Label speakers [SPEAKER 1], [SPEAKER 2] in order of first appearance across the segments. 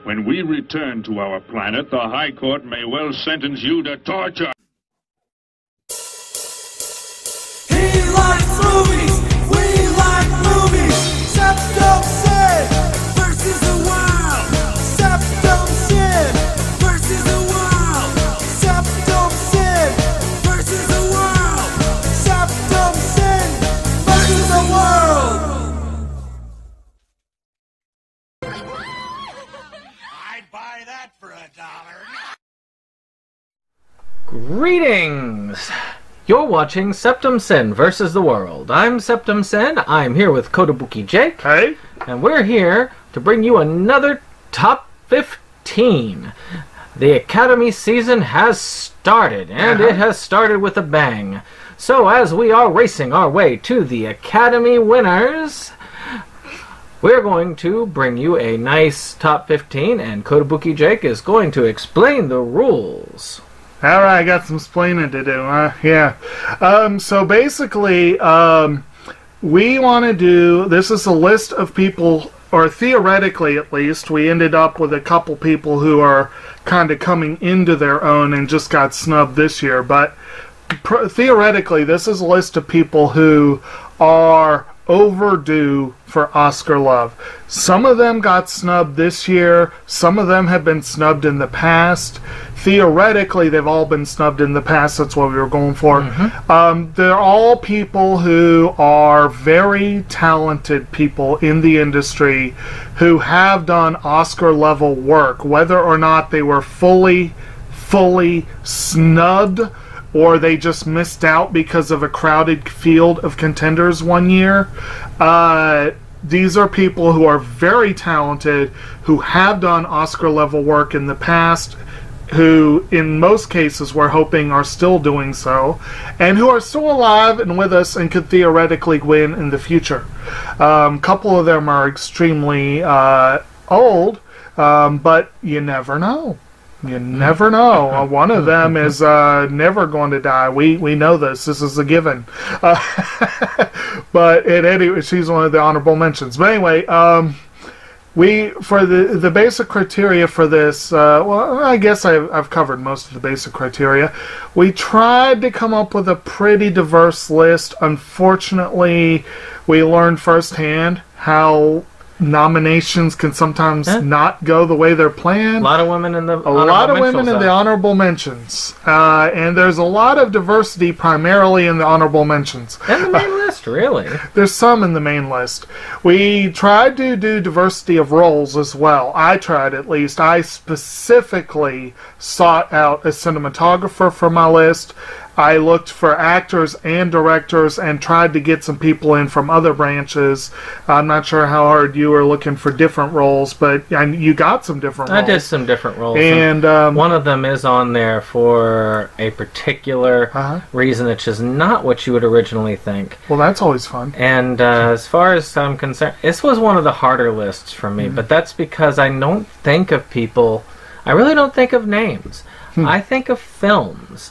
[SPEAKER 1] When we return to our planet, the High Court may well sentence you to torture.
[SPEAKER 2] He likes movies, we like movies. SeptumSin versus the world. SeptumSin versus the world. SeptumSin versus the world. SeptumSin versus the world.
[SPEAKER 3] I'd buy that for $1.
[SPEAKER 4] Greetings! You're watching SeptumSin versus the World. I'm SeptumSin. I'm here with Kotobuki Jake.
[SPEAKER 5] Hey.
[SPEAKER 4] And we're here to bring you another Top 15. The Academy season has started, and it has started with a bang. So as we are racing our way to the Academy winners, we're going to bring you a nice Top 15, and Kotobuki Jake is going to explain the rules.
[SPEAKER 5] Alright, I got some explaining to do, huh? Yeah. So basically, we want to do, this is a list of people, or theoretically at least, we ended up with a couple people who are kind of coming into their own and just got snubbed this year, but theoretically this is a list of people who are overdue for Oscar love. Some of them got snubbed this year, some of them have been snubbed in the past. Theoretically, they've all been snubbed in the past. That's what we were going for. They're all people who are very talented people in the industry who have done Oscar-level work, whether or not they were fully snubbed or they just missed out because of a crowded field of contenders one year. These are people who are very talented, who have done Oscar-level work in the past, who in most cases we're hoping are still doing so, and who are still alive and with us and could theoretically win in the future. A couple of them are extremely old, but you never know. You never know. One of them is never going to die. We know this. This is a given. But anyway, she's one of the honorable mentions. But anyway, for the basic criteria for this, well, I guess I've covered most of the basic criteria. We tried to come up with a pretty diverse list. Unfortunately, we learned firsthand how nominations can sometimes not go the way they're planned.
[SPEAKER 4] A lot of women in the
[SPEAKER 5] honorable mentions. And there's a lot of diversity primarily in the honorable mentions.
[SPEAKER 4] And the main list, really.
[SPEAKER 5] There's some in the main list. We tried to do diversity of roles as well. I tried, at least. I specifically sought out a cinematographer for my list. I looked for actors and directors and tried to get some people in from other branches. I'm not sure how hard you were looking for different roles, but you got some different roles.
[SPEAKER 4] I did some different roles.
[SPEAKER 5] And
[SPEAKER 4] one of them is on there for a particular reason, which is not what you would originally think.
[SPEAKER 5] Well, that's always fun.
[SPEAKER 4] And as far as I'm concerned, this was one of the harder lists for me, but that's because I don't think of people, I really don't think of names. I think of films.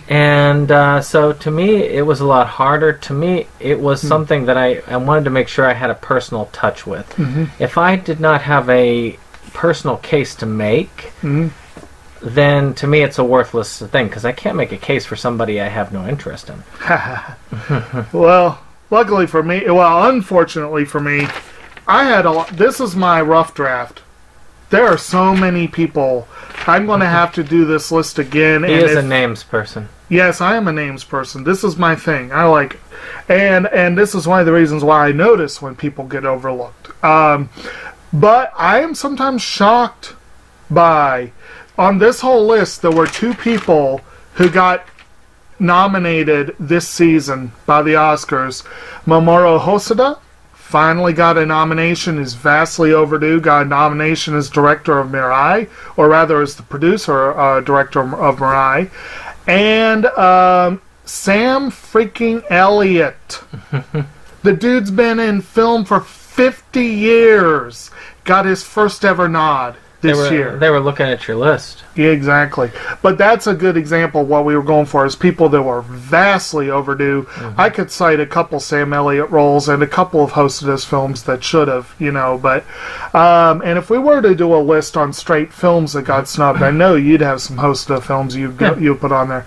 [SPEAKER 4] And so to me, it was a lot harder. To me, it was something that I wanted to make sure I had a personal touch with. If I did not have a personal case to make, then to me it's a worthless thing, because I can't make a case for somebody I have no interest in.
[SPEAKER 5] Well, luckily for me, well, unfortunately for me, I had a lot. This is my rough draft. There are so many people. I'm going to have to do this list again.
[SPEAKER 4] He is a names person.
[SPEAKER 5] Yes, I am a names person. This is my thing. I like it. And this is one of the reasons why I notice when people get overlooked. But I am sometimes shocked by, on this whole list, there were two people who got nominated this season by the Oscars. Mamoru Hosoda finally got a nomination, is vastly overdue, got a nomination as director of Mirai, or rather as the producer, director of Mirai. And Sam freaking Elliott. The dude's been in film for 50 years. Got his first ever nod. this year.
[SPEAKER 4] They were looking at your list.
[SPEAKER 5] Yeah, exactly. But that's a good example of what we were going for, is people that were vastly overdue. I could cite a couple Sam Elliott roles and a couple of Hostess films that should have, but and if we were to do a list on straight films that got snubbed, I know you'd have some Hostess films you put on there.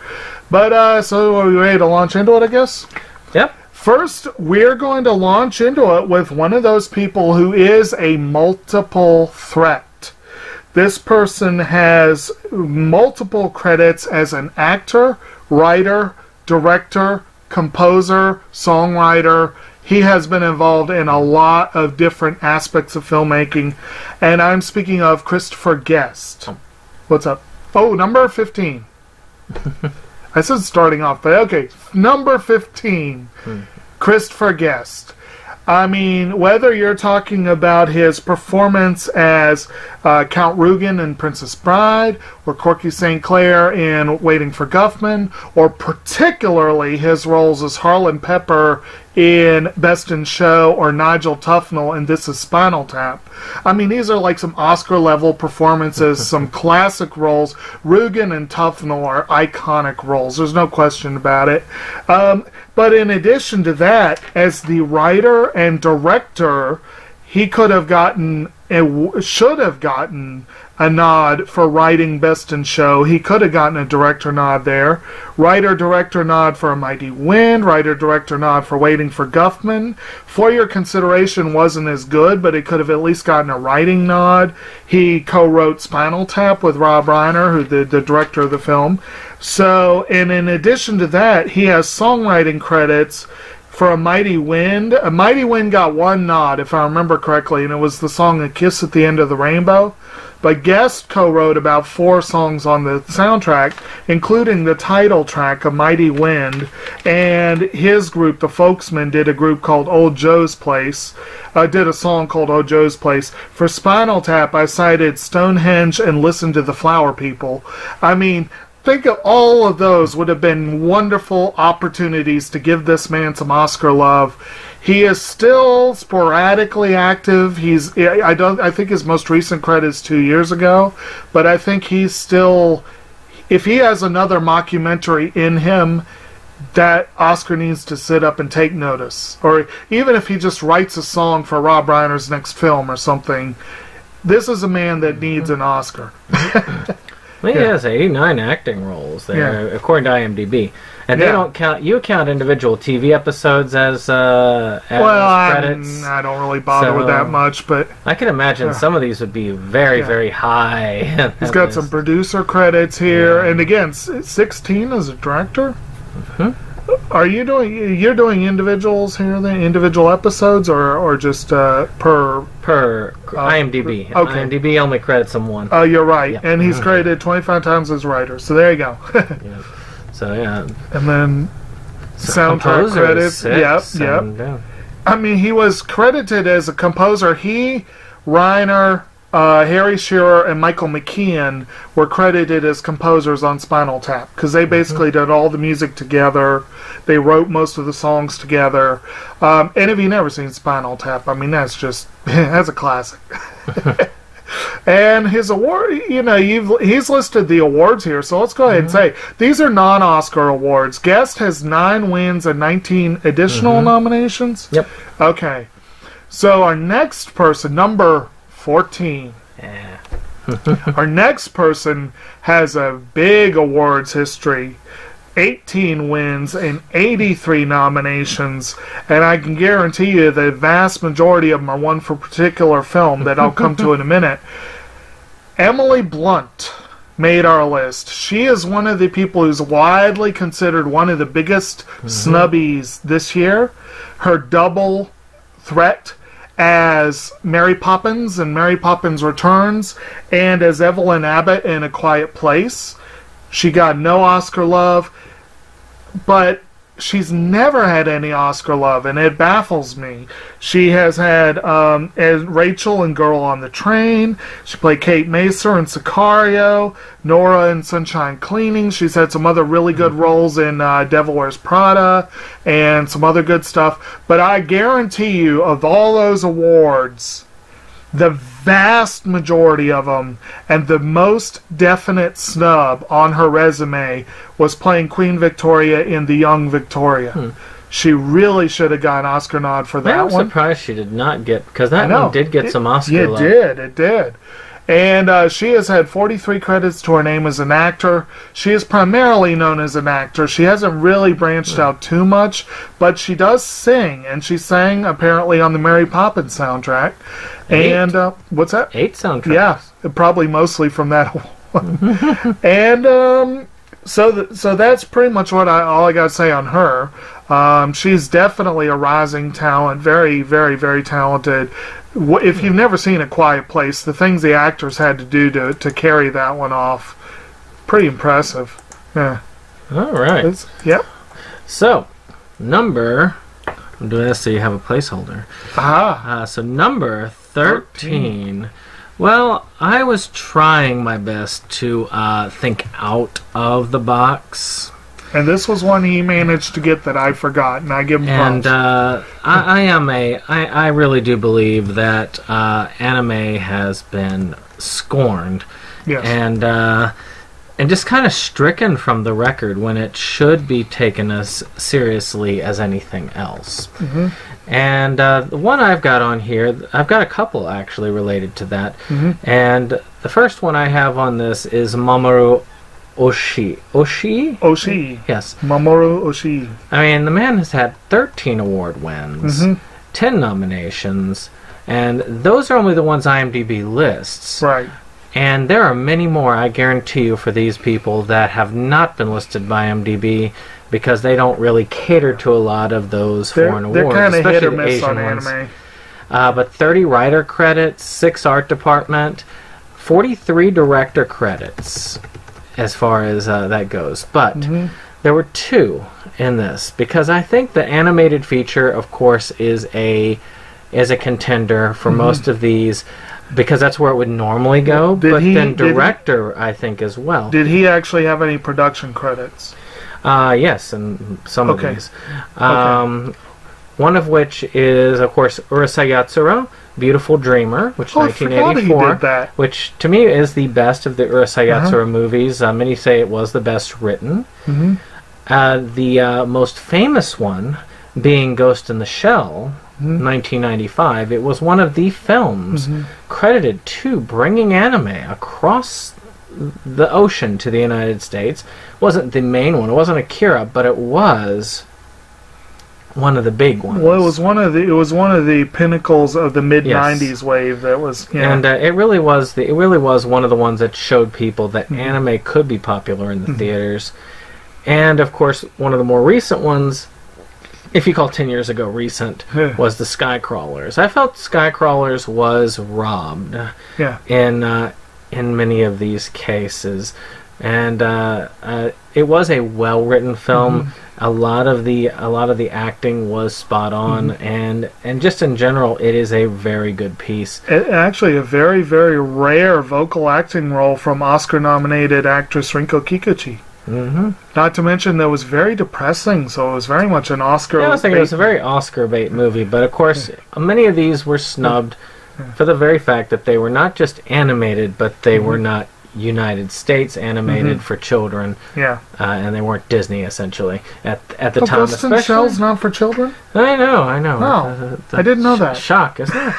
[SPEAKER 5] But so are we ready to launch into it, I guess?
[SPEAKER 4] Yep.
[SPEAKER 5] First, we're going to launch into it with one of those people who is a multiple threat. This person has multiple credits as an actor, writer, director, composer, songwriter. He has been involved in a lot of different aspects of filmmaking. And I'm speaking of Christopher Guest. What's up? Oh, number 15. I said starting off, but okay. Number 15. Christopher Guest. I mean, whether you're talking about his performance as Count Rugen in Princess Bride, or Corky St. Clair in Waiting for Guffman, or particularly his roles as Harlan Pepper in Best in Show, or Nigel Tufnell in This Is Spinal Tap. I mean, these are like some Oscar-level performances, some classic roles. Rugen and Tufnell are iconic roles. There's no question about it. But in addition to that, as the writer and director, he could have gotten, should have gotten, a nod for writing Best in Show. He could have gotten a director nod there. Writer-director nod for A Mighty Wind. Writer-director nod for Waiting for Guffman. For Your Consideration wasn't as good, but it could have at least gotten a writing nod. He co-wrote Spinal Tap with Rob Reiner, who the director of the film. So, and in addition to that, he has songwriting credits for A Mighty Wind. A Mighty Wind got one nod, if I remember correctly, and it was the song A Kiss at the End of the Rainbow. But Guest co-wrote about 4 songs on the soundtrack, including the title track, A Mighty Wind, and his group, the Folksmen, did a group called Old Joe's Place, did a song called Old Joe's Place. For Spinal Tap, I cited Stonehenge and Listen to the Flower People. I mean, think of all of those would have been wonderful opportunities to give this man some Oscar love. He is still sporadically active. I think his most recent credit is 2 years ago, but I think he's still, if he has another mockumentary in him, that Oscar needs to sit up and take notice. Or even if he just writes a song for Rob Reiner's next film or something, this is a man that needs an Oscar.
[SPEAKER 4] He has 89 acting roles there, according to IMDb. And they don't count. You count individual TV episodes as credits.
[SPEAKER 5] I don't really bother with that much, but
[SPEAKER 4] I can imagine some of these would be very, very high.
[SPEAKER 5] He's got some producer credits here, and again, 16 as a director. Are you doing? You're doing individuals here, the individual episodes, or just per
[SPEAKER 4] IMDb?
[SPEAKER 5] Okay.
[SPEAKER 4] IMDb only credits him one.
[SPEAKER 5] Oh, you're right, and he's credited 25 times as writer. So there you go.
[SPEAKER 4] So yeah,
[SPEAKER 5] and then soundtrack credits.
[SPEAKER 4] 6,
[SPEAKER 5] Yep. I mean, he was credited as a composer. He, Reiner, Harry Shearer, and Michael McKean were credited as composers on Spinal Tap because they basically did all the music together. They wrote most of the songs together. And if you've never seen Spinal Tap, I mean, that's just that's a classic. And his award, he's listed the awards here, so let's go ahead and say these are non-Oscar awards. Guest has 9 wins and 19 additional nominations.
[SPEAKER 4] Yep.
[SPEAKER 5] Okay. So our next person, number 14.
[SPEAKER 4] Yeah.
[SPEAKER 5] Our next person has a big awards history. 18 wins and 83 nominations, and I can guarantee you the vast majority of them are one for a particular film that I'll come to in a minute. Emily Blunt made our list. She is one of the people who's widely considered one of the biggest snubbies this year. Her double threat as Mary Poppins in Mary Poppins Returns and as Evelyn Abbott in A Quiet Place. She got no Oscar love, but she's never had any Oscar love, and it baffles me. She has had as Rachel in Girl on the Train. She played Kate Macer in Sicario, Nora in Sunshine Cleaning. She's had some other really good roles in Devil Wears Prada and some other good stuff. But I guarantee you, of all those awards, the vast majority of them, and the most definite snub on her resume was playing Queen Victoria in The Young Victoria. She really should have got an Oscar nod for that
[SPEAKER 4] I'm
[SPEAKER 5] one.
[SPEAKER 4] surprised she did not get, because that one did get some Oscar love.
[SPEAKER 5] It did. And she has had 43 credits to her name as an actor. She is primarily known as an actor. She hasn't really branched out too much, but she does sing, and she sang apparently on the Mary Poppins soundtrack.
[SPEAKER 4] 8?
[SPEAKER 5] And what's that?
[SPEAKER 4] 8 soundtracks.
[SPEAKER 5] Yeah, probably mostly from that one. And so that's pretty much all I got to say on her. She's definitely a rising talent, very, very, very talented. If you've never seen A Quiet Place, the things the actors had to do to carry that one off, pretty impressive. Yeah.
[SPEAKER 4] All right.
[SPEAKER 5] Yep.
[SPEAKER 4] So, I'm doing this so you have a placeholder. So number 13. Well, I was trying my best to think out of the box.
[SPEAKER 5] And this was one he managed to get that I forgot, and I give him props.
[SPEAKER 4] And I really do believe that anime has been scorned,
[SPEAKER 5] Yes.
[SPEAKER 4] and just kind of stricken from the record when it should be taken as seriously as anything else.
[SPEAKER 5] Mm-hmm.
[SPEAKER 4] And the one I've got on here, I've got a couple actually related to that.
[SPEAKER 5] Mm-hmm.
[SPEAKER 4] And the first one I have on this is Mamoru Oshii.
[SPEAKER 5] Oshii.
[SPEAKER 4] Yes.
[SPEAKER 5] Mamoru Oshii.
[SPEAKER 4] I mean, the man has had 13 award wins, 10 nominations, and those are only the ones IMDb lists.
[SPEAKER 5] Right.
[SPEAKER 4] And there are many more, I guarantee you, for these people that have not been listed by IMDb because they don't really cater to a lot of those foreign awards.
[SPEAKER 5] They're kind of hit or
[SPEAKER 4] especially the
[SPEAKER 5] miss
[SPEAKER 4] Asian
[SPEAKER 5] on
[SPEAKER 4] ones.
[SPEAKER 5] anime.
[SPEAKER 4] But 30 writer credits, 6 art department, 43 director credits as far as that goes. But there were 2 in this because I think the animated feature, of course, is a contender for most of these because that's where it would normally go. Then director, I think, as well.
[SPEAKER 5] Did he actually have any production credits?
[SPEAKER 4] Yes, and some of these. One of which is, of course, Urusei Yatsura, Beautiful Dreamer, which 1984,
[SPEAKER 5] he did that.
[SPEAKER 4] which to me is the best of the Urusei Yatsura movies. Many say it was the best written. The most famous one being Ghost in the Shell, 1995. It was one of the films credited to bringing anime across the ocean to the United States. It wasn't the main one. It wasn't Akira, but it was one of the big ones.
[SPEAKER 5] Well, it was one of the pinnacles of the mid '90s wave. That was,
[SPEAKER 4] and it really was one of the ones that showed people that anime could be popular in the theaters. And of course, one of the more recent ones, if you call 10 years ago recent, was the Skycrawlers. I felt Skycrawlers was robbed in many of these cases. And it was a well-written film. A lot of the acting was spot on, and just in general, it is a very good piece.
[SPEAKER 5] Actually, a very, very rare vocal acting role from Oscar-nominated actress Rinko Kikuchi. Not to mention that it was very depressing, so it was very much an Oscar.
[SPEAKER 4] Yeah, I was thinking it was a very Oscar bait movie, but of course, many of these were snubbed for the very fact that they were not just animated, but they were not United States animated for children. And they weren't Disney essentially at the time.
[SPEAKER 5] Ghost in the Shell's not for children?
[SPEAKER 4] I know.
[SPEAKER 5] No, I didn't know that.
[SPEAKER 4] Shock, isn't it?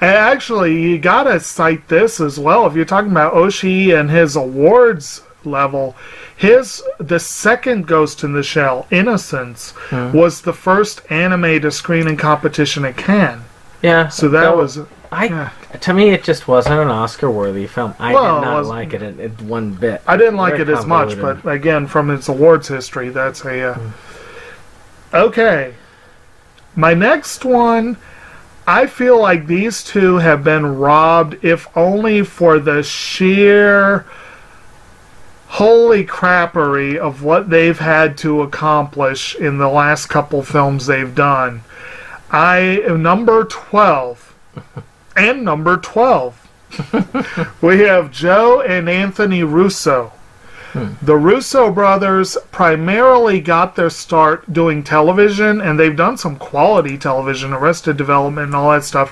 [SPEAKER 5] And actually, you gotta cite this as well. If you're talking about Oshii and his awards level, the second Ghost in the Shell, Innocence, was the first anime to screen in competition at Cannes.
[SPEAKER 4] Yeah.
[SPEAKER 5] So that was...
[SPEAKER 4] To me, it just wasn't an Oscar-worthy film. I did not like it one bit.
[SPEAKER 5] I didn't like it as much, but again, from its awards history, that's a... Okay. My next one, I feel like these two have been robbed, if only for the sheer holy crappery of what they've had to accomplish in the last couple films they've done. Number 12. And number 12. We have Joe and Anthony Russo. The Russo brothers primarily got their start doing television, and they've done some quality television, Arrested Development and all that stuff.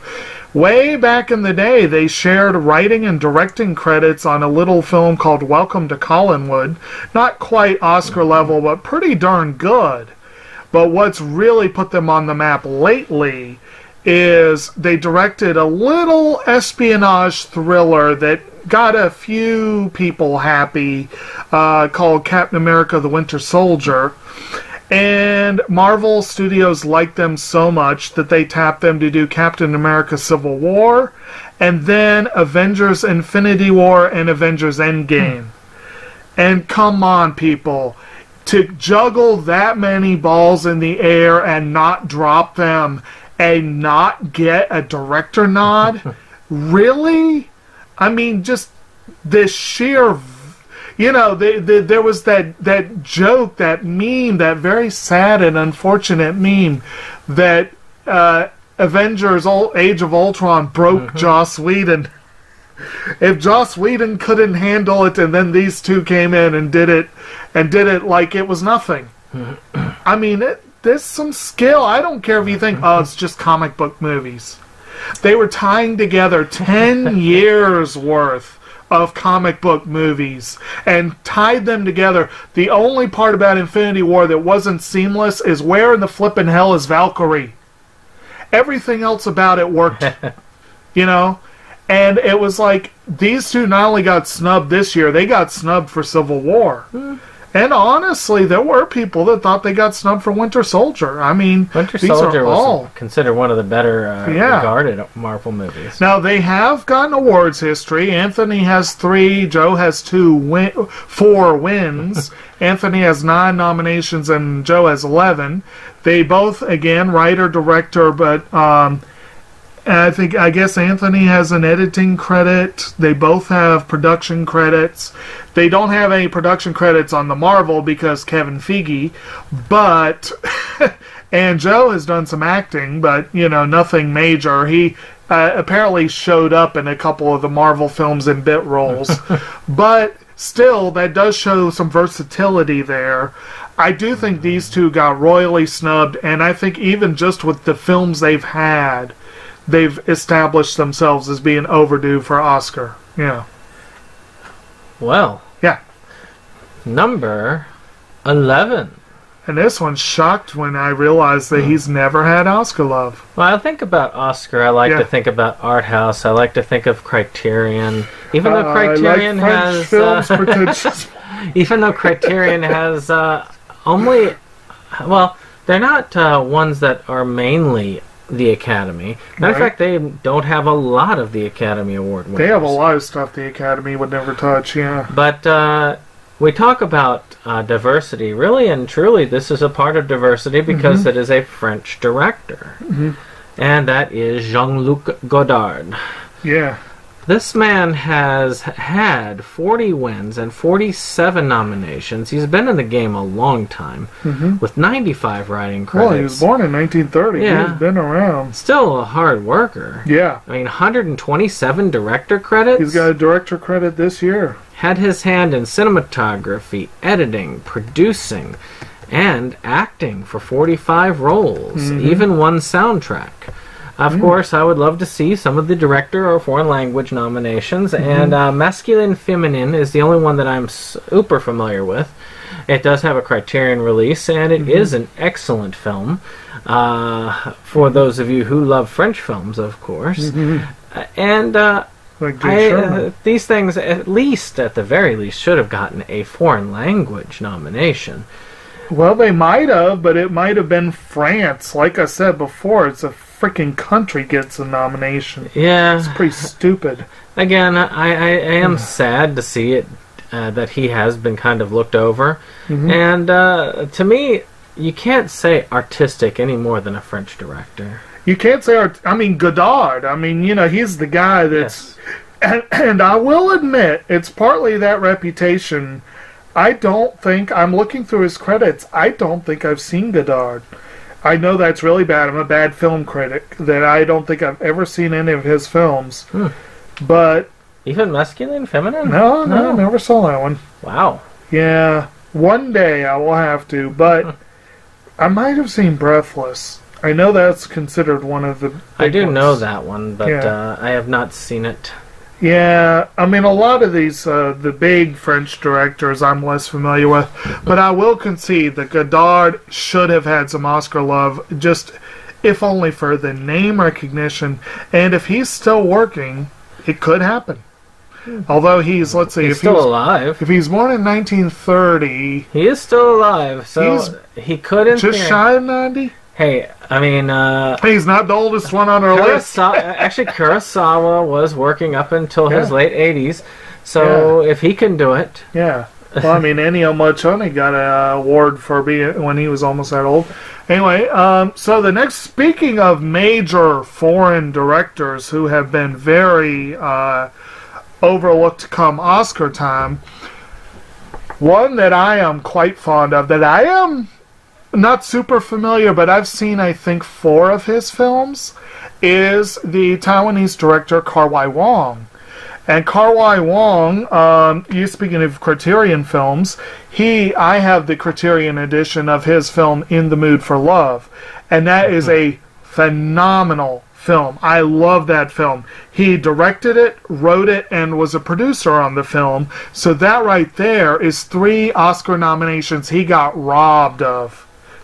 [SPEAKER 5] Way back in the day, they shared writing and directing credits on a little film called Welcome to Collinwood. Not quite Oscar level, but pretty darn good. But what's really put them on the map lately is they directed a little espionage thriller that got a few people happy, called Captain America the Winter Soldier. And Marvel Studios liked them so much that they tapped them to do Captain America Civil War, and then Avengers Infinity War and Avengers Endgame. And come on, people. To juggle that many balls in the air and not drop them and not get a director nod? Really? I mean, just this sheer... You know, there was that joke, that meme, that very sad and unfortunate meme that Avengers Age of Ultron broke Joss Whedon. If Joss Whedon couldn't handle it, and then these two came in and did it like it was nothing. I mean, there's some skill. I don't care if you think, oh, it's just comic book movies. They were tying together 10 years worth of comic book movies and tied them together. The only part about Infinity War that wasn't seamless is where in the flippin' hell is Valkyrie? Everything else about it worked. You know? And it was like, these two not only got snubbed this year, they got snubbed for Civil War. And honestly, there were people that thought they got snubbed for Winter Soldier. I mean,
[SPEAKER 4] Winter
[SPEAKER 5] these
[SPEAKER 4] Soldier
[SPEAKER 5] are
[SPEAKER 4] was
[SPEAKER 5] all
[SPEAKER 4] considered one of the better regarded Marvel movies.
[SPEAKER 5] Now, they have gotten awards history. Anthony has 3, Joe has 4 wins. Anthony has 9 nominations and Joe has 11. They both, again, writer, director, but I guess Anthony has an editing credit. They both have production credits. They don't have any production credits on the Marvel because Kevin Feige, but and Joe has done some acting, but you know, nothing major. He apparently showed up in a couple of the Marvel films in bit roles, but still, that does show some versatility there. I do think these two got royally snubbed, and I think even just with the films they've had, they've established themselves as being overdue for Oscar. Yeah.
[SPEAKER 4] Well.
[SPEAKER 5] Yeah.
[SPEAKER 4] Number 11.
[SPEAKER 5] And this one shocked when I realized that he's never had Oscar love.
[SPEAKER 4] Well, I think about Oscar. I like to think about art house. I like to think of Criterion. Even though Criterion
[SPEAKER 5] has films pretentious.
[SPEAKER 4] Even though Criterion has only, well, they're not ones that are mainly the Academy. Matter of fact, they don't have a lot of the Academy Award winners.
[SPEAKER 5] They have a lot of stuff the Academy would never touch, yeah.
[SPEAKER 4] But we talk about diversity. Really and truly, this is a part of diversity because it is a French director. And that is JeanLuc Godard.
[SPEAKER 5] Yeah.
[SPEAKER 4] This man has had 40 wins and 47 nominations. He's been in the game a long time, with 95 writing credits.
[SPEAKER 5] Well, he was born in 1930.
[SPEAKER 4] Yeah.
[SPEAKER 5] He's been around.
[SPEAKER 4] Still a hard worker.
[SPEAKER 5] Yeah.
[SPEAKER 4] I mean, 127 director credits.
[SPEAKER 5] He's got a director credit this year.
[SPEAKER 4] Had his hand in cinematography, editing, producing, and acting for 45 roles. Even one soundtrack. Of course, I would love to see some of the director or foreign language nominations, and Masculine Feminine is the only one that I'm super familiar with. It does have a Criterion release, and it is an excellent film for those of you who love French films, of course. And
[SPEAKER 5] like
[SPEAKER 4] these things, at the very least, should have gotten a foreign language nomination.
[SPEAKER 5] Well, they might have, but it might have been France. Like I said before, it's a freaking country gets a nomination.
[SPEAKER 4] Yeah.
[SPEAKER 5] It's pretty stupid.
[SPEAKER 4] Again, I am sad to see it, that he has been kind of looked over. And to me, you can't say artistic any more than a French director.
[SPEAKER 5] You can't say, I mean, Godard. I mean, you know, he's the guy that's... Yes. And I will admit, it's partly that reputation. I don't think, I'm looking through his credits, I don't think I've seen Godard. I know that's really bad. I'm a bad film critic. That I don't think I've ever seen any of his films. But...
[SPEAKER 4] Even Masculine Feminine?
[SPEAKER 5] No, never saw that one.
[SPEAKER 4] Wow.
[SPEAKER 5] Yeah. One day I will have to, but I might have seen Breathless. I know that's considered one of the big
[SPEAKER 4] I do
[SPEAKER 5] ones.
[SPEAKER 4] know that one, but
[SPEAKER 5] Yeah.
[SPEAKER 4] I have not seen it.
[SPEAKER 5] Yeah, I mean, a lot of these, the big French directors I'm less familiar with, but I will concede that Godard should have had some Oscar love, just if only for the name recognition, and if he's still working, it could happen. Although he's, let's see,
[SPEAKER 4] He's still alive.
[SPEAKER 5] if he's born in 1930,
[SPEAKER 4] He is still alive, so
[SPEAKER 5] He's
[SPEAKER 4] he could in
[SPEAKER 5] just
[SPEAKER 4] theory-
[SPEAKER 5] shy of 90,
[SPEAKER 4] Hey, I mean,
[SPEAKER 5] he's not the oldest one on our list.
[SPEAKER 4] Actually, Kurosawa was working up until his
[SPEAKER 5] Yeah.
[SPEAKER 4] late 80s, so if he can do it,
[SPEAKER 5] Yeah. Well, I mean, Ennio Morricone got an award for being when he was almost that old. Anyway, so the next, speaking of major foreign directors who have been very overlooked come Oscar time, one that I am quite fond of, that I am not super familiar, but I've seen, I think, 4 of his films, is the Taiwanese director Wai Wong. And Wai Wong, you speaking of Criterion films, I have the Criterion edition of his film In the Mood for Love, and that is a phenomenal film. I love that film. He directed it, wrote it, and was a producer on the film. So that right there is 3 Oscar nominations he got robbed of,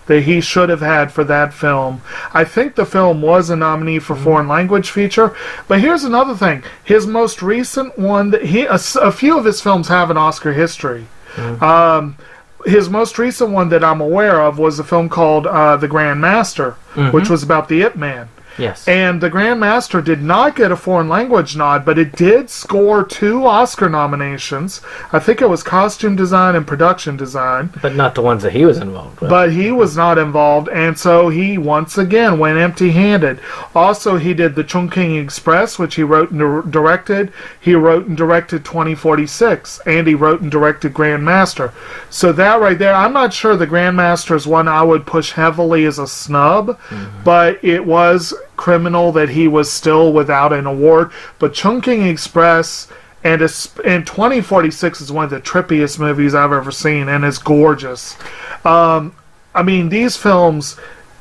[SPEAKER 5] that he should have had for that film. I think the film was a nominee for foreign language feature, but here's another thing. His most recent one, a few of his films have an Oscar history. His most recent one that I'm aware of was a film called The Grand Master, which was about the Ip Man.
[SPEAKER 4] yes.
[SPEAKER 5] And The Grand Master did not get a foreign language nod, but it did score 2 Oscar nominations. I think it was costume design and production design.
[SPEAKER 4] But not the ones that he was involved with.
[SPEAKER 5] But he was not involved, and so he once again went empty-handed. Also, he did the Chungking Express, which he wrote and directed. He wrote and directed 2046, and he wrote and directed Grandmaster. So that right there, I'm not sure the Grandmaster is one I would push heavily as a snub, but it was criminal that he was still without an award. But Chungking Express and 2046 is one of the trippiest movies I've ever seen, and it's gorgeous. I mean, these films,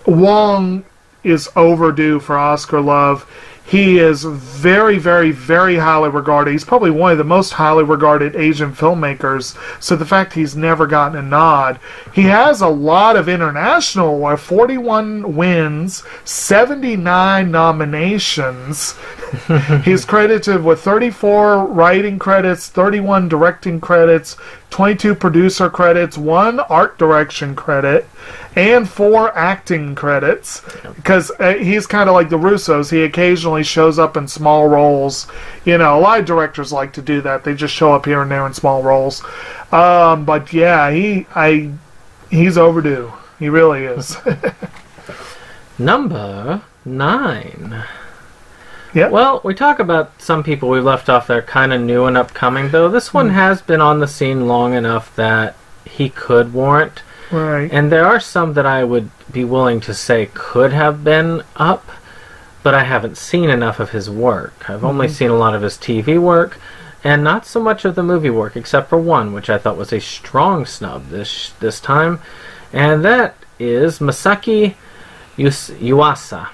[SPEAKER 5] Wong is overdue for Oscar love. He is very, very, very highly regarded. He's probably one of the most highly regarded Asian filmmakers. So the fact he's never gotten a nod. He has a lot of international, 41 wins, 79 nominations. He's credited with 34 writing credits, 31 directing credits, 22 producer credits, 1 art direction credit, and 4 acting credits. Because he's kind of like the Russos. He occasionally shows up in small roles. You know, a lot of directors like to do that. They just show up here and there in small roles. But yeah, he's overdue. He really is.
[SPEAKER 4] Number 9.
[SPEAKER 5] Yeah.
[SPEAKER 4] Well, we talk about some people we left off that are kind of new and upcoming, though this one has been on the scene long enough that he could warrant.
[SPEAKER 5] Right.
[SPEAKER 4] And there are some that I would be willing to say could have been up, but I haven't seen enough of his work. I've only seen a lot of his TV work, and not so much of the movie work, except for one, which I thought was a strong snub this time, and that is Masaaki Yuasa.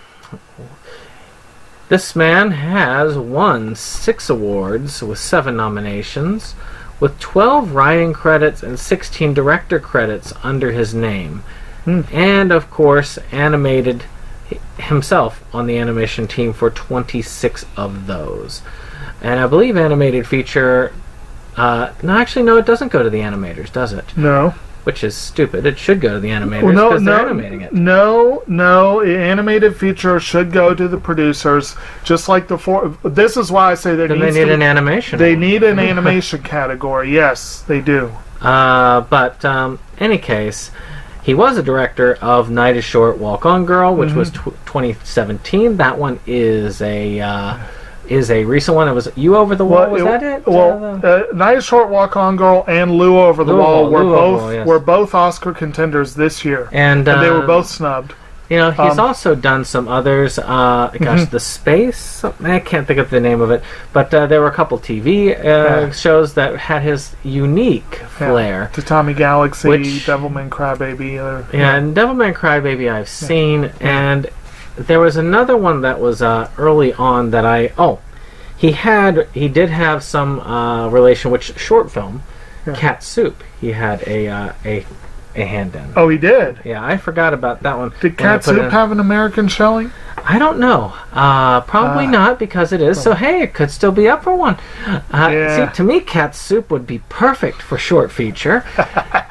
[SPEAKER 4] This man has won 6 awards with 7 nominations, with 12 writing credits and 16 director credits under his name. And, of course, animated himself on the animation team for 26 of those. And I believe animated feature... no, it doesn't go to the animators, does it?
[SPEAKER 5] No.
[SPEAKER 4] Which is stupid. It should go to the animators because they're animating it.
[SPEAKER 5] No. Animated feature should go to the producers, just like the 4. This is why I say
[SPEAKER 4] Then they need an animation.
[SPEAKER 5] They need an animation category. Yes, they do.
[SPEAKER 4] But any case, he was a director of Night is Short, Walk On Girl, which was 2017. That one is a recent one. It was You Over the Wall. Was that it?
[SPEAKER 5] Night is Short, Walk On Girl, and Lou Over the Wall were both Oscar contenders this year,
[SPEAKER 4] and
[SPEAKER 5] they were both snubbed.
[SPEAKER 4] You know, he's also done some others. The Space. I can't think of the name of it, but there were a couple TV shows that had his unique flair.
[SPEAKER 5] Tatami Galaxy, Devilman Crybaby.
[SPEAKER 4] And Devilman Crybaby I've seen, and there was another one that was early on that he did have some relation with short film, Cat Soup. He had a hand in.
[SPEAKER 5] Oh, he did?
[SPEAKER 4] Yeah, I forgot about that one.
[SPEAKER 5] Did Cat Soup have an American showing?
[SPEAKER 4] I don't know. Probably not, because it is. So, hey, it could still be up for one. See, to me, Cat Soup would be perfect for short feature.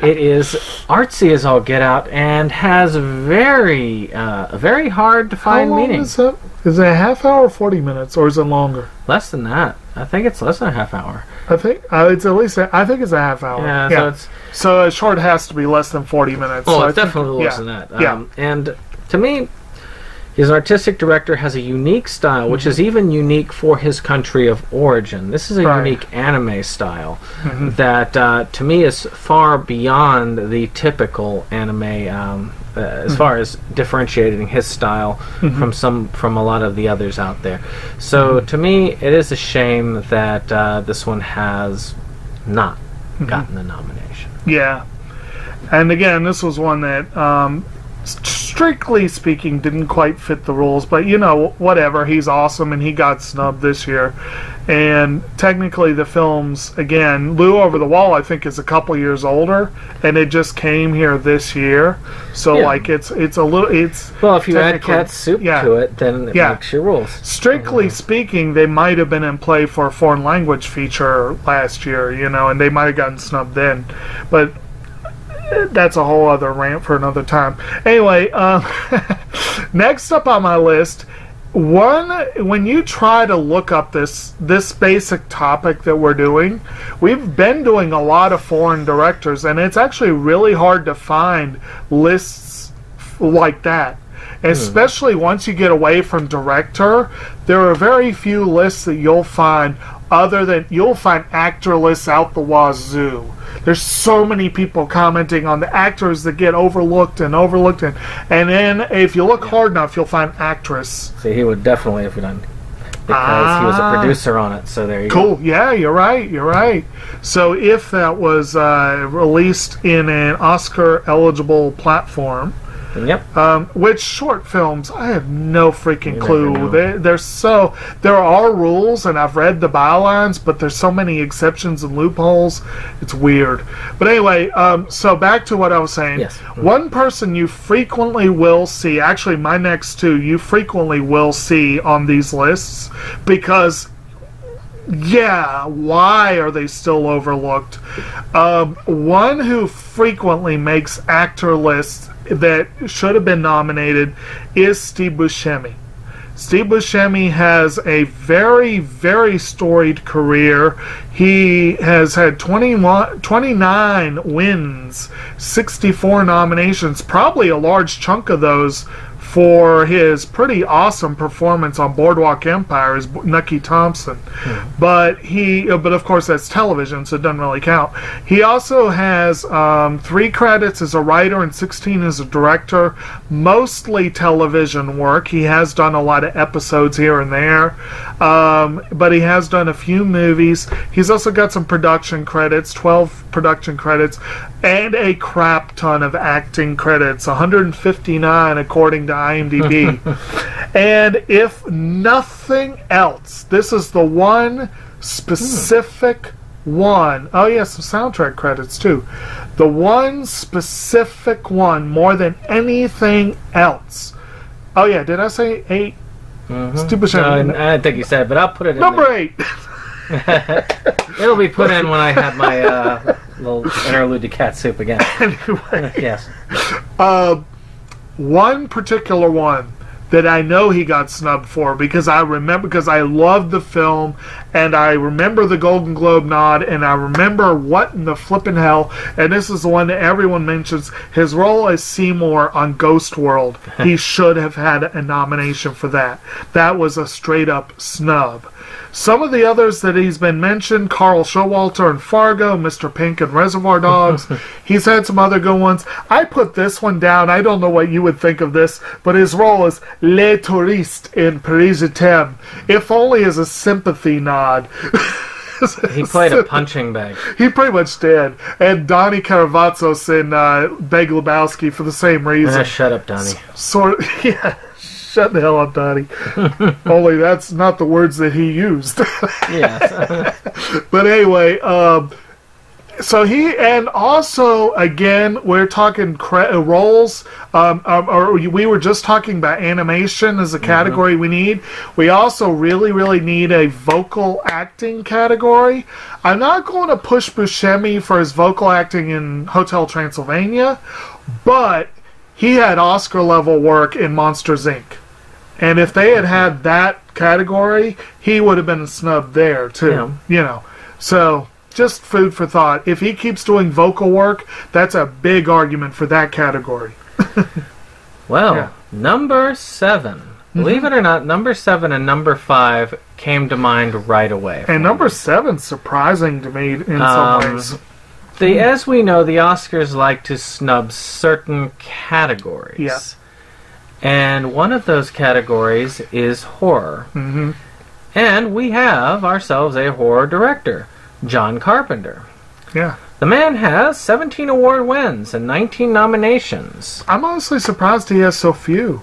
[SPEAKER 4] It is artsy as all get out and has very hard to find meaning.
[SPEAKER 5] Is it a half hour or 40 minutes, or is it longer?
[SPEAKER 4] Less than that. I think it's less than a half hour.
[SPEAKER 5] I think it's at least. I think it's a half hour.
[SPEAKER 4] Yeah.
[SPEAKER 5] So a short has to be less than 40 minutes.
[SPEAKER 4] Oh,
[SPEAKER 5] so
[SPEAKER 4] it's definitely less than that.
[SPEAKER 5] Yeah.
[SPEAKER 4] And to me, his artistic director has a unique style, which is even unique for his country of origin. This is a unique anime style that, to me, is far beyond the typical anime. As far as differentiating his style from a lot of the others out there. So to me, it is a shame that this one has not gotten the nomination.
[SPEAKER 5] Yeah. And again, this was one that, strictly speaking, didn't quite fit the rules, but whatever, he's awesome and he got snubbed this year. And technically the film's, again, Lou Over the Wall I think is a couple years older, and it just came here this year, so it's a little,
[SPEAKER 4] well, if you add Cat Soup to it, then it makes your rules.
[SPEAKER 5] Strictly speaking, they might have been in play for a foreign language feature last year, and they might have gotten snubbed then, but that's a whole other rant for another time. Anyway, next up on my list, when you try to look up this basic topic that we're doing, we've been doing a lot of foreign directors, and it's actually really hard to find lists like that. Especially once you get away from director, there are very few lists that you'll find you'll find actor lists out the wazoo. There's so many people commenting on the actors that get overlooked, and then if you look hard enough, you'll find actress.
[SPEAKER 4] See, he would definitely have done, because he was a producer on it. So there you go.
[SPEAKER 5] Cool. Yeah, you're right. So if that was released in an Oscar-eligible platform.
[SPEAKER 4] Yep.
[SPEAKER 5] Which short films, I have no freaking clue. There are rules, and I've read the bylines, but there's so many exceptions and loopholes. It's weird. But anyway, so back to what I was saying.
[SPEAKER 4] Yes.
[SPEAKER 5] One person you frequently will see, actually my next two, you frequently will see on these lists, because why are they still overlooked? One who frequently makes actor lists that should have been nominated is Steve Buscemi. Steve Buscemi has a very, very storied career. He has had 29 wins, 64 nominations, probably a large chunk of those for his pretty awesome performance on Boardwalk Empire as Nucky Thompson. But of course that's television, so it doesn't really count. He also has 3 credits as a writer and 16 as a director, mostly television work. He has done a lot of episodes here and there, but he has done a few movies. He's also got some production credits, 12 production credits, and a crap ton of acting credits, 159 according to IMDb. And if nothing else, this is the one specific one. Oh yeah, some soundtrack credits too. The one specific one, more than anything else. Oh yeah, did I say 8? Stupid shit.
[SPEAKER 4] No, I think you said, but I'll put it in
[SPEAKER 5] number 8.
[SPEAKER 4] It'll be put in when I have my little interlude to Cat Soup again.
[SPEAKER 5] Anyway,
[SPEAKER 4] yes.
[SPEAKER 5] One particular one that I know he got snubbed for, because I loved the film, and I remember the Golden Globe nod, and I remember what in the flippin' hell, and this is the one that everyone mentions, his role as Seymour on Ghost World. He should have had a nomination for that. That was a straight up snub. Some of the others that he's been mentioned, Carl Showalter in Fargo, Mr. Pink in Reservoir Dogs. He's had some other good ones. I put this one down. I don't know what you would think of this, but his role as Le Touriste in Paris Je t'aime, if only as a sympathy nod.
[SPEAKER 4] He played a punching bag.
[SPEAKER 5] He pretty much did. And Donnie Caravazos in Big Lebowski for the same reason.
[SPEAKER 4] Shut up, Donnie.
[SPEAKER 5] Yeah. Shut the hell up, Donnie. Only that's not the words that he used.
[SPEAKER 4] Yes.
[SPEAKER 5] But anyway, so he, and also, again, we're talking roles, or we were just talking about animation as a category we need. We also really, really need a vocal acting category. I'm not going to push Buscemi for his vocal acting in Hotel Transylvania, but he had Oscar-level work in Monsters, Inc. And if they had had that category, he would have been snubbed there, too.
[SPEAKER 4] Yeah.
[SPEAKER 5] You know. So, just food for thought. If he keeps doing vocal work, that's a big argument for that category.
[SPEAKER 4] Well, number 7. Believe it or not, number 7 and number 5 came to mind right away.
[SPEAKER 5] And number 7's surprising to me in some ways.
[SPEAKER 4] As we know, the Oscars like to snub certain categories.
[SPEAKER 5] Yeah.
[SPEAKER 4] And one of those categories is horror.
[SPEAKER 5] Mm-hmm.
[SPEAKER 4] And we have ourselves a horror director, John Carpenter.
[SPEAKER 5] Yeah.
[SPEAKER 4] The man has 17 award wins and 19 nominations.
[SPEAKER 5] I'm honestly surprised he has so few.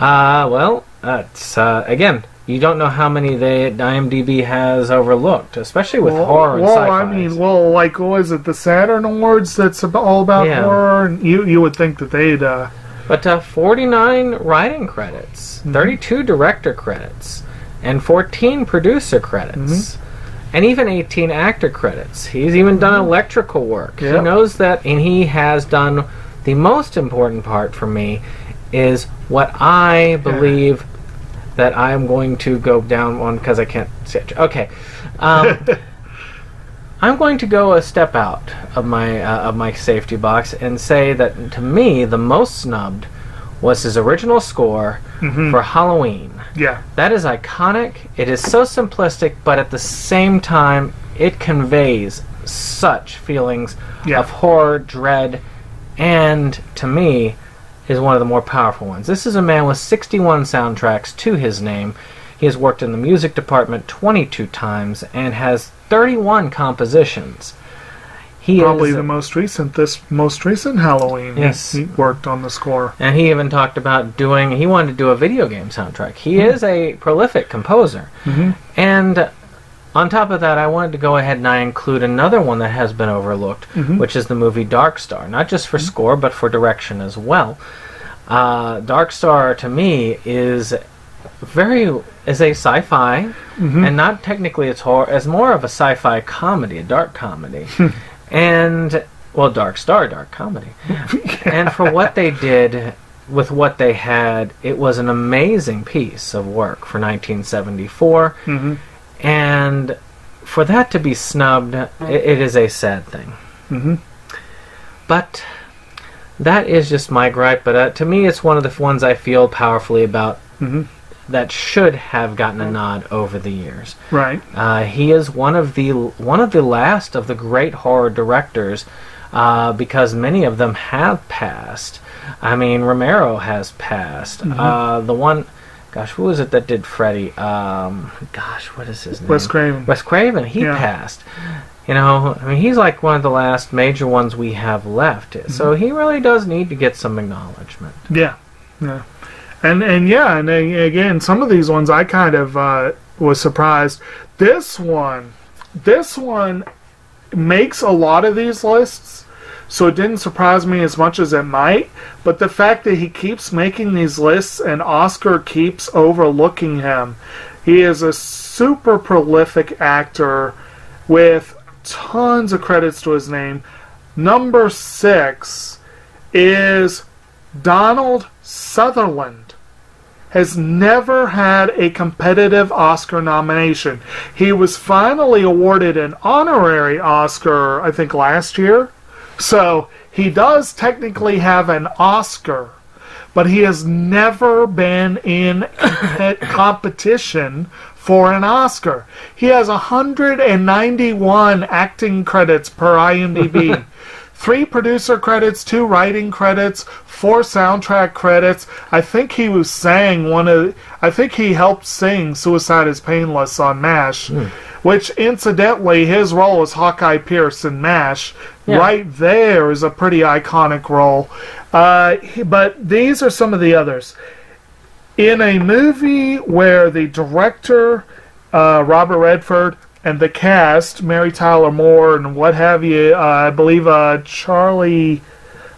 [SPEAKER 4] It's, again, you don't know how many IMDb has overlooked, especially with horror and sci-fi.
[SPEAKER 5] I mean, like, what is it, the Saturn Awards that's all about horror? And you would think that they'd...
[SPEAKER 4] But 49 writing credits, 32 director credits, and 14 producer credits, and even 18 actor credits. He's even done electrical work.
[SPEAKER 5] Yep.
[SPEAKER 4] He knows that, and he has done the most important part for me is what I believe that I'm going to go down on because I can't see it. Okay. I'm going to go a step out of my safety box and say that to me the most snubbed was his original score for Halloween.
[SPEAKER 5] Yeah.
[SPEAKER 4] That is iconic. It is so simplistic, but at the same time it conveys such feelings of horror, dread, and to me is one of the more powerful ones. This is a man with 61 soundtracks to his name. He has worked in the music department 22 times and has 31 compositions. He
[SPEAKER 5] Probably
[SPEAKER 4] is,
[SPEAKER 5] the most recent Halloween.
[SPEAKER 4] Yes.
[SPEAKER 5] He worked on the score.
[SPEAKER 4] And he even talked about he wanted to do a video game soundtrack. He is a prolific composer. And on top of that, I wanted to go ahead and I include another one that has been overlooked, which is the movie Dark Star. Not just for score, but for direction as well. Dark Star, to me, is a sci-fi, and not technically it's horror, as more of a sci-fi comedy, a dark comedy. And, well, Dark Star, dark comedy. And for what they did with what they had, it was an amazing piece of work for 1974. And for that to be snubbed, it is a sad thing. But that is just my gripe. But to me, it's one of the ones I feel powerfully about that should have gotten a nod over the years.
[SPEAKER 5] Right.
[SPEAKER 4] He is one of the last of the great horror directors, because many of them have passed. I mean, Romero has passed. The one, gosh, who was it that did Freddy? What is his name?
[SPEAKER 5] Wes Craven.
[SPEAKER 4] Wes Craven. He passed. You know, I mean, he's like one of the last major ones we have left. So he really does need to get some acknowledgement.
[SPEAKER 5] Yeah. And again, some of these ones I kind of was surprised. This one makes a lot of these lists, so it didn't surprise me as much as it might. But the fact that he keeps making these lists and Oscar keeps overlooking him, he is a super prolific actor with tons of credits to his name. Number 6 is Donald Sutherland. Has never had a competitive Oscar nomination. He was finally awarded an honorary Oscar, I think, last year. So he does technically have an Oscar, but he has never been in competition for an Oscar. He has 191 acting credits per IMDb. 3 producer credits, 2 writing credits, 4 soundtrack credits. I think he helped sing Suicide is Painless on MASH, which incidentally, his role as Hawkeye Pierce in MASH, right there is a pretty iconic role. But these are some of the others. In a movie where the director, Robert Redford, and the cast, Mary Tyler Moore and what have you, I believe Charlie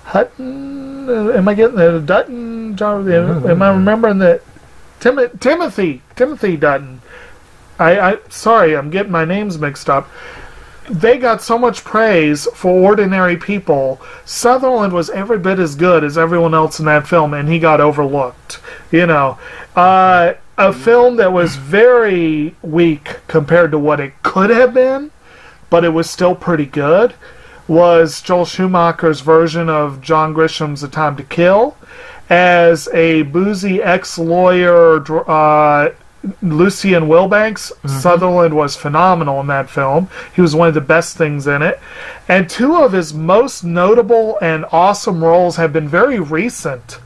[SPEAKER 5] Hutton, am I getting the Dutton? Am I remembering that? Timothy Dutton. Sorry, I'm getting my names mixed up. They got so much praise for Ordinary People. Sutherland was every bit as good as everyone else in that film, and he got overlooked. You know, a film that was very weak compared to what it could have been, but it was still pretty good, was Joel Schumacher's version of John Grisham's A Time to Kill. As a boozy ex-lawyer, Lucien Wilbanks, Sutherland was phenomenal in that film. He was one of the best things in it. And 2 of his most notable and awesome roles have been very recent.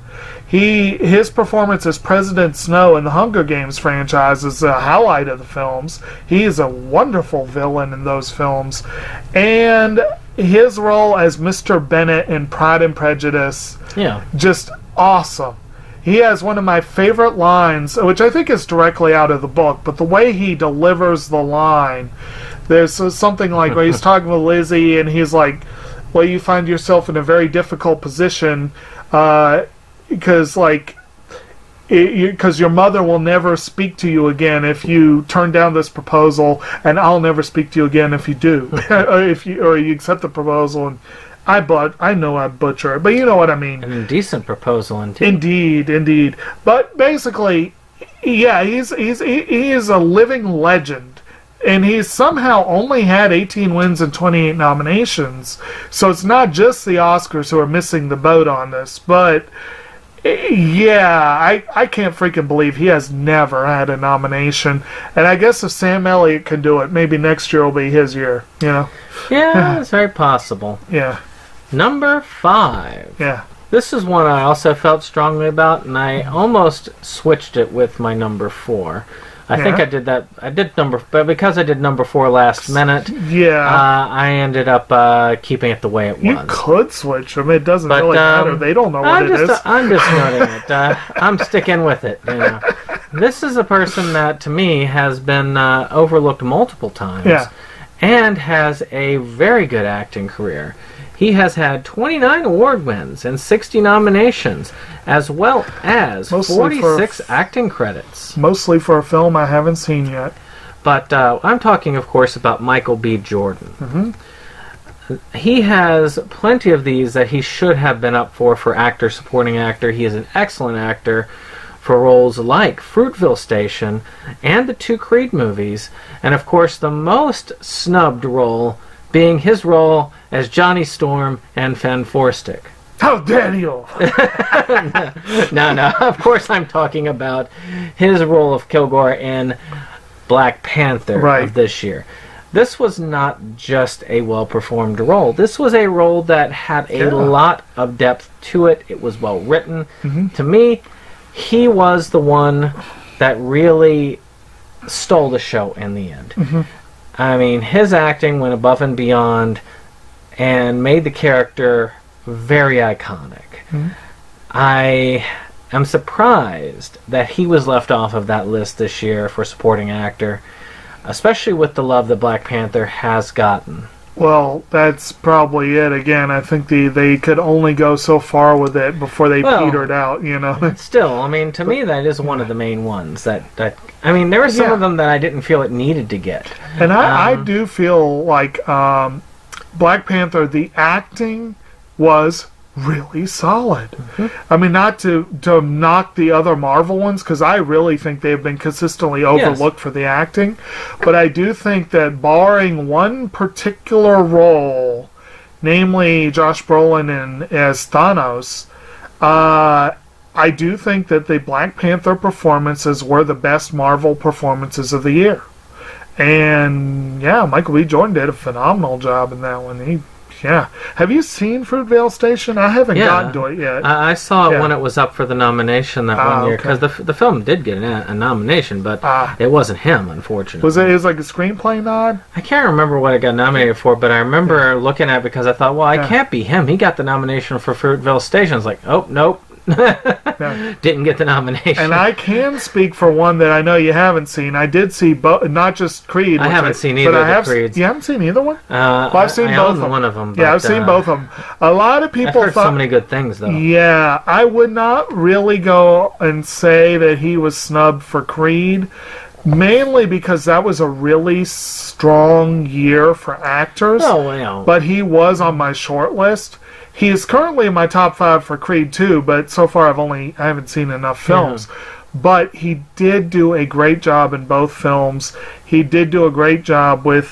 [SPEAKER 5] His performance as President Snow in the Hunger Games franchise is a highlight of the films. He is a wonderful villain in those films. And his role as Mr. Bennett in Pride and Prejudice, just awesome. He has one of my favorite lines, which I think is directly out of the book, but the way he delivers the line, there's something like where he's talking with Lizzie and he's like, well, you find yourself in a very difficult position, because your mother will never speak to you again if you turn down this proposal, and I'll never speak to you again if you do, or you accept the proposal. And I know I butcher it, but you know what I mean. An
[SPEAKER 4] indecent proposal, indeed.
[SPEAKER 5] Indeed. But basically, he is a living legend. And he's somehow only had 18 wins and 28 nominations. So it's not just the Oscars who are missing the boat on this. But, yeah, I can't freaking believe he has never had a nomination. And I guess if Sam Elliott can do it, maybe next year will be his year, you know?
[SPEAKER 4] Yeah, it's very possible.
[SPEAKER 5] Yeah.
[SPEAKER 4] Number 5.
[SPEAKER 5] Yeah.
[SPEAKER 4] This is one I also felt strongly about, and I almost switched it with my number 4. I think I did that. But because I did number 4 last minute, I ended up keeping it the way it was.
[SPEAKER 5] You could switch. I mean, it doesn't really matter. They don't know what it is.
[SPEAKER 4] I'm just noting it. I'm sticking with it. You know. This is a person that, to me, has been overlooked multiple times, and has a very good acting career. He has had 29 award wins and 60 nominations, as well as 46 acting credits.
[SPEAKER 5] Mostly for a film I haven't seen yet.
[SPEAKER 4] But I'm talking, of course, about Michael B. Jordan. He has plenty of these that he should have been up for actor, supporting actor. He is an excellent actor for roles like Fruitville Station and the 2 Creed movies, and of course the most snubbed role being his role as Johnny Storm and Fen Forstick.
[SPEAKER 5] How dare you!
[SPEAKER 4] No, of course I'm talking about his role of Kilgore in Black Panther of this year. This was not just a well-performed role. This was a role that had a lot of depth to it. It was well written. To me, he was the one that really stole the show in the end. I mean, his acting went above and beyond and made the character very iconic. I am surprised that he was left off of that list this year for supporting actor, especially with the love that Black Panther has gotten.
[SPEAKER 5] Well, that's probably it. Again, I think they could only go so far with it before they petered out, you know.
[SPEAKER 4] Still, I mean, to me, that is one of the main ones. I mean, there were some of them that I didn't feel it needed to get.
[SPEAKER 5] And I do feel like Black Panther, the acting was really solid. I mean, not to knock the other Marvel ones, because I really think they've been consistently overlooked for the acting, but I do think that barring one particular role, namely Josh Brolin as Thanos, I do think that the Black Panther performances were the best Marvel performances of the year. And, yeah, Michael B. Jordan did a phenomenal job in that one. Yeah. Have you seen Fruitvale Station? I haven't gotten to it yet.
[SPEAKER 4] I saw it when it was up for the nomination that one year, because the film did get a nomination, but it wasn't him, unfortunately.
[SPEAKER 5] Was it like a screenplay nod?
[SPEAKER 4] I can't remember what it got nominated for, but I remember looking at it because I thought, well, it can't be him. He got the nomination for Fruitvale Station. I was like, oh, nope. Didn't get the nomination.
[SPEAKER 5] And I can speak for one that I know you haven't seen. I did see not just Creed.
[SPEAKER 4] I haven't seen either of the Creeds.
[SPEAKER 5] You haven't seen either one?
[SPEAKER 4] Well, I've seen both of them. One of them.
[SPEAKER 5] Yeah, I've seen both of them. A lot of people
[SPEAKER 4] I've heard so many good things, though.
[SPEAKER 5] Yeah, I would not really go and say that he was snubbed for Creed, mainly because that was a really strong year for actors.
[SPEAKER 4] Oh, well.
[SPEAKER 5] But he was on my short list. He is currently in my top 5 for Creed 2, but so far I haven't seen enough films. Yeah. But he did do a great job in both films. He did do a great job with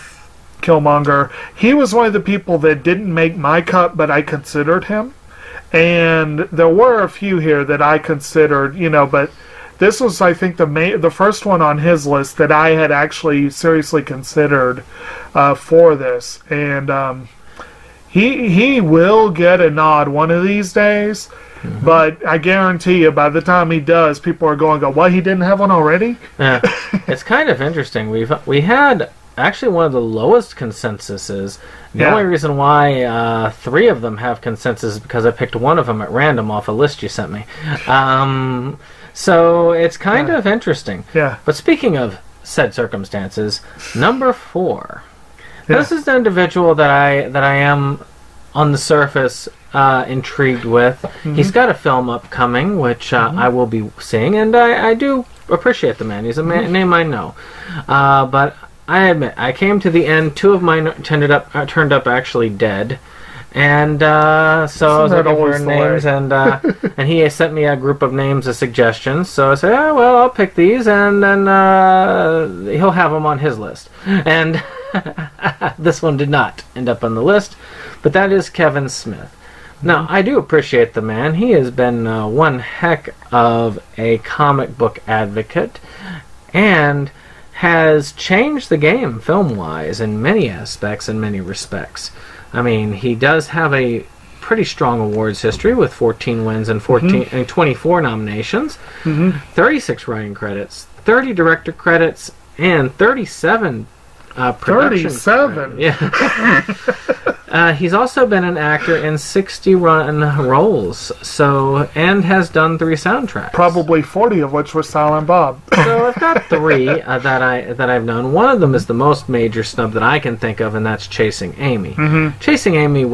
[SPEAKER 5] Killmonger. He was one of the people that didn't make my cut, but I considered him. And there were a few here that I considered, but this was, I think, the first one on his list that I had actually seriously considered for this. And He will get a nod one of these days, but I guarantee you by the time he does, people are going to go, what, he didn't have one already?
[SPEAKER 4] Yeah. It's kind of interesting. We had actually one of the lowest consensuses. The only reason why 3 of them have consensus is because I picked one of them at random off a list you sent me. So it's kind of interesting.
[SPEAKER 5] Yeah.
[SPEAKER 4] But speaking of said circumstances, number 4... This is the individual that I am, on the surface, intrigued with. He's got a film upcoming, which I will be seeing, and I do appreciate the man. He's a name I know. But I admit, I came to the end. 2 of mine turned up actually dead. And so I was looking for names, and he sent me a group of names as suggestions. So I said, oh, well, I'll pick these, and then he'll have them on his list. And this one did not end up on the list, but that is Kevin Smith. Now, I do appreciate the man. He has been one heck of a comic book advocate, and has changed the game film-wise in many aspects, in many respects. I mean, he does have a pretty strong awards history with 14 wins and 24 nominations, 36 writing credits, 30 director credits, and 37 production
[SPEAKER 5] 37?
[SPEAKER 4] Yeah. He's also been an actor in 61 roles, and has done 3 soundtracks.
[SPEAKER 5] Probably 40 of which were Silent Bob.
[SPEAKER 4] So I've got 3 that I've known. One of them is the most major snub that I can think of, and that's Chasing Amy. Chasing Amy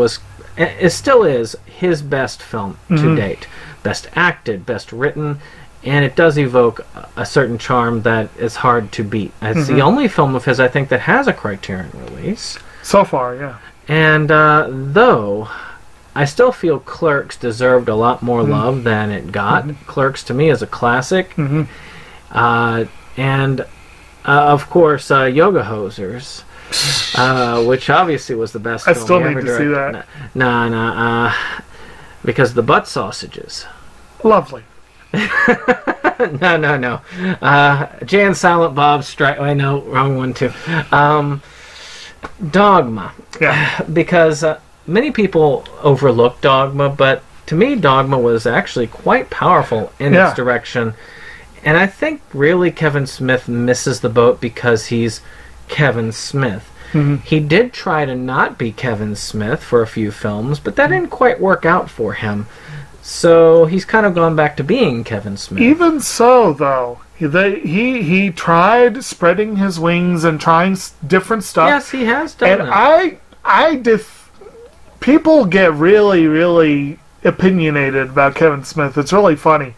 [SPEAKER 4] still is his best film to date. Best acted, best written, and it does evoke a certain charm that is hard to beat. It's the only film of his, I think, that has a Criterion release.
[SPEAKER 5] So far, yeah.
[SPEAKER 4] And though I still feel Clerks deserved a lot more love than it got. Clerks, to me, is a classic. And, of course, Yoga Hosers, which obviously was the best film
[SPEAKER 5] I still
[SPEAKER 4] he
[SPEAKER 5] need
[SPEAKER 4] ever
[SPEAKER 5] to see
[SPEAKER 4] directed.
[SPEAKER 5] that.
[SPEAKER 4] No, because the butt sausages.
[SPEAKER 5] Lovely.
[SPEAKER 4] No. Jay and Silent Bob strike. I know, wrong one too. Dogma.
[SPEAKER 5] Yeah.
[SPEAKER 4] Because many people overlook Dogma, but to me, Dogma was actually quite powerful in its direction. And I think really Kevin Smith misses the boat because he's Kevin Smith. He did try to not be Kevin Smith for a few films, but that didn't quite work out for him. So he's kind of gone back to being Kevin Smith.
[SPEAKER 5] Even so, though, he tried spreading his wings and trying different stuff.
[SPEAKER 4] Yes, he has done
[SPEAKER 5] that. And people get really, really opinionated about Kevin Smith. It's really funny.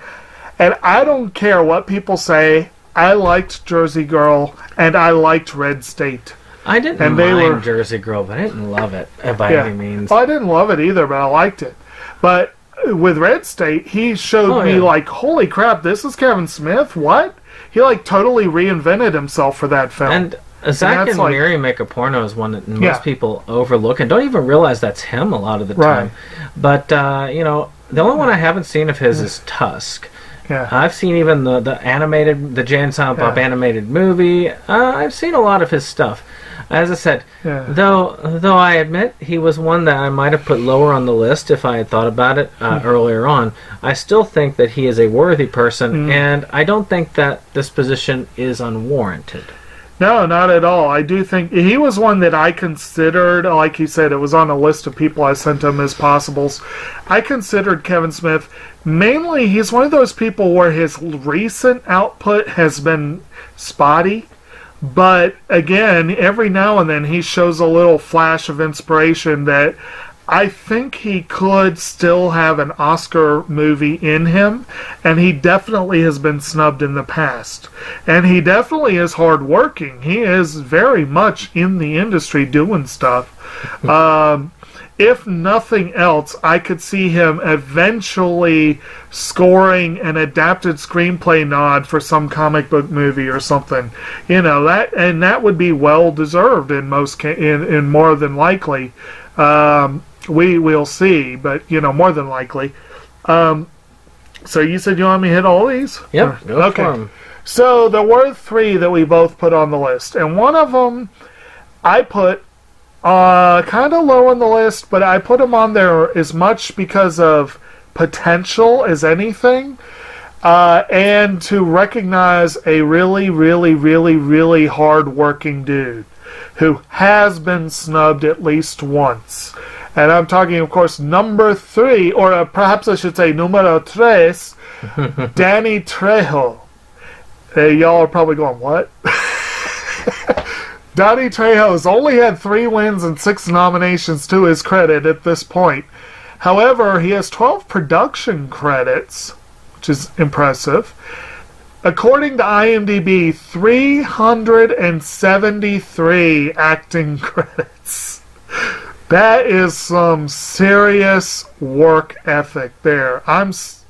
[SPEAKER 5] And I don't care what people say. I liked Jersey Girl, and I liked Red State.
[SPEAKER 4] I didn't mind Jersey Girl, but I didn't love it by any means.
[SPEAKER 5] Well, I didn't love it either, but I liked it. But with Red State, he showed me, like, holy crap, this is Kevin Smith? What? He, like, totally reinvented himself for that film.
[SPEAKER 4] And Zack and Miri Make a Porno is one that most people overlook and don't even realize that's him a lot of the time. But, The only one I haven't seen of his is Tusk.
[SPEAKER 5] Yeah.
[SPEAKER 4] I've seen even the animated, the Jay and Silent Bob animated movie. I've seen a lot of his stuff. As I said, though I admit he was one that I might have put lower on the list if I had thought about it earlier on, I still think that he is a worthy person, and I don't think that this position is unwarranted.
[SPEAKER 5] No, not at all. I do think he was one that I considered, like you said, it was on a list of people I sent him as possibles. I considered Kevin Smith. Mainly, he's one of those people where his recent output has been spotty. But again, every now and then he shows a little flash of inspiration that I think he could still have an Oscar movie in him, and he definitely has been snubbed in the past. And he definitely is hardworking. He is very much in the industry doing stuff. If nothing else, I could see him eventually scoring an adapted screenplay nod for some comic book movie or something. You know, that would be well deserved in more than likely. We'll see, but more than likely. So you said you want me to hit all these?
[SPEAKER 4] Yep. Go for 'em.
[SPEAKER 5] So there were 3 that we both put on the list, and one of them I put kind of low on the list, but I put him on there as much because of potential as anything, and to recognize a really, really, really, really hard-working dude who has been snubbed at least once. And I'm talking, of course, number 3, or perhaps I should say numero 3, Danny Trejo. Y'all are probably going, what? Danny Trejo has only had 3 wins and 6 nominations to his credit at this point. However, he has 12 production credits, which is impressive. According to IMDb, 373 acting credits. That is some serious work ethic there.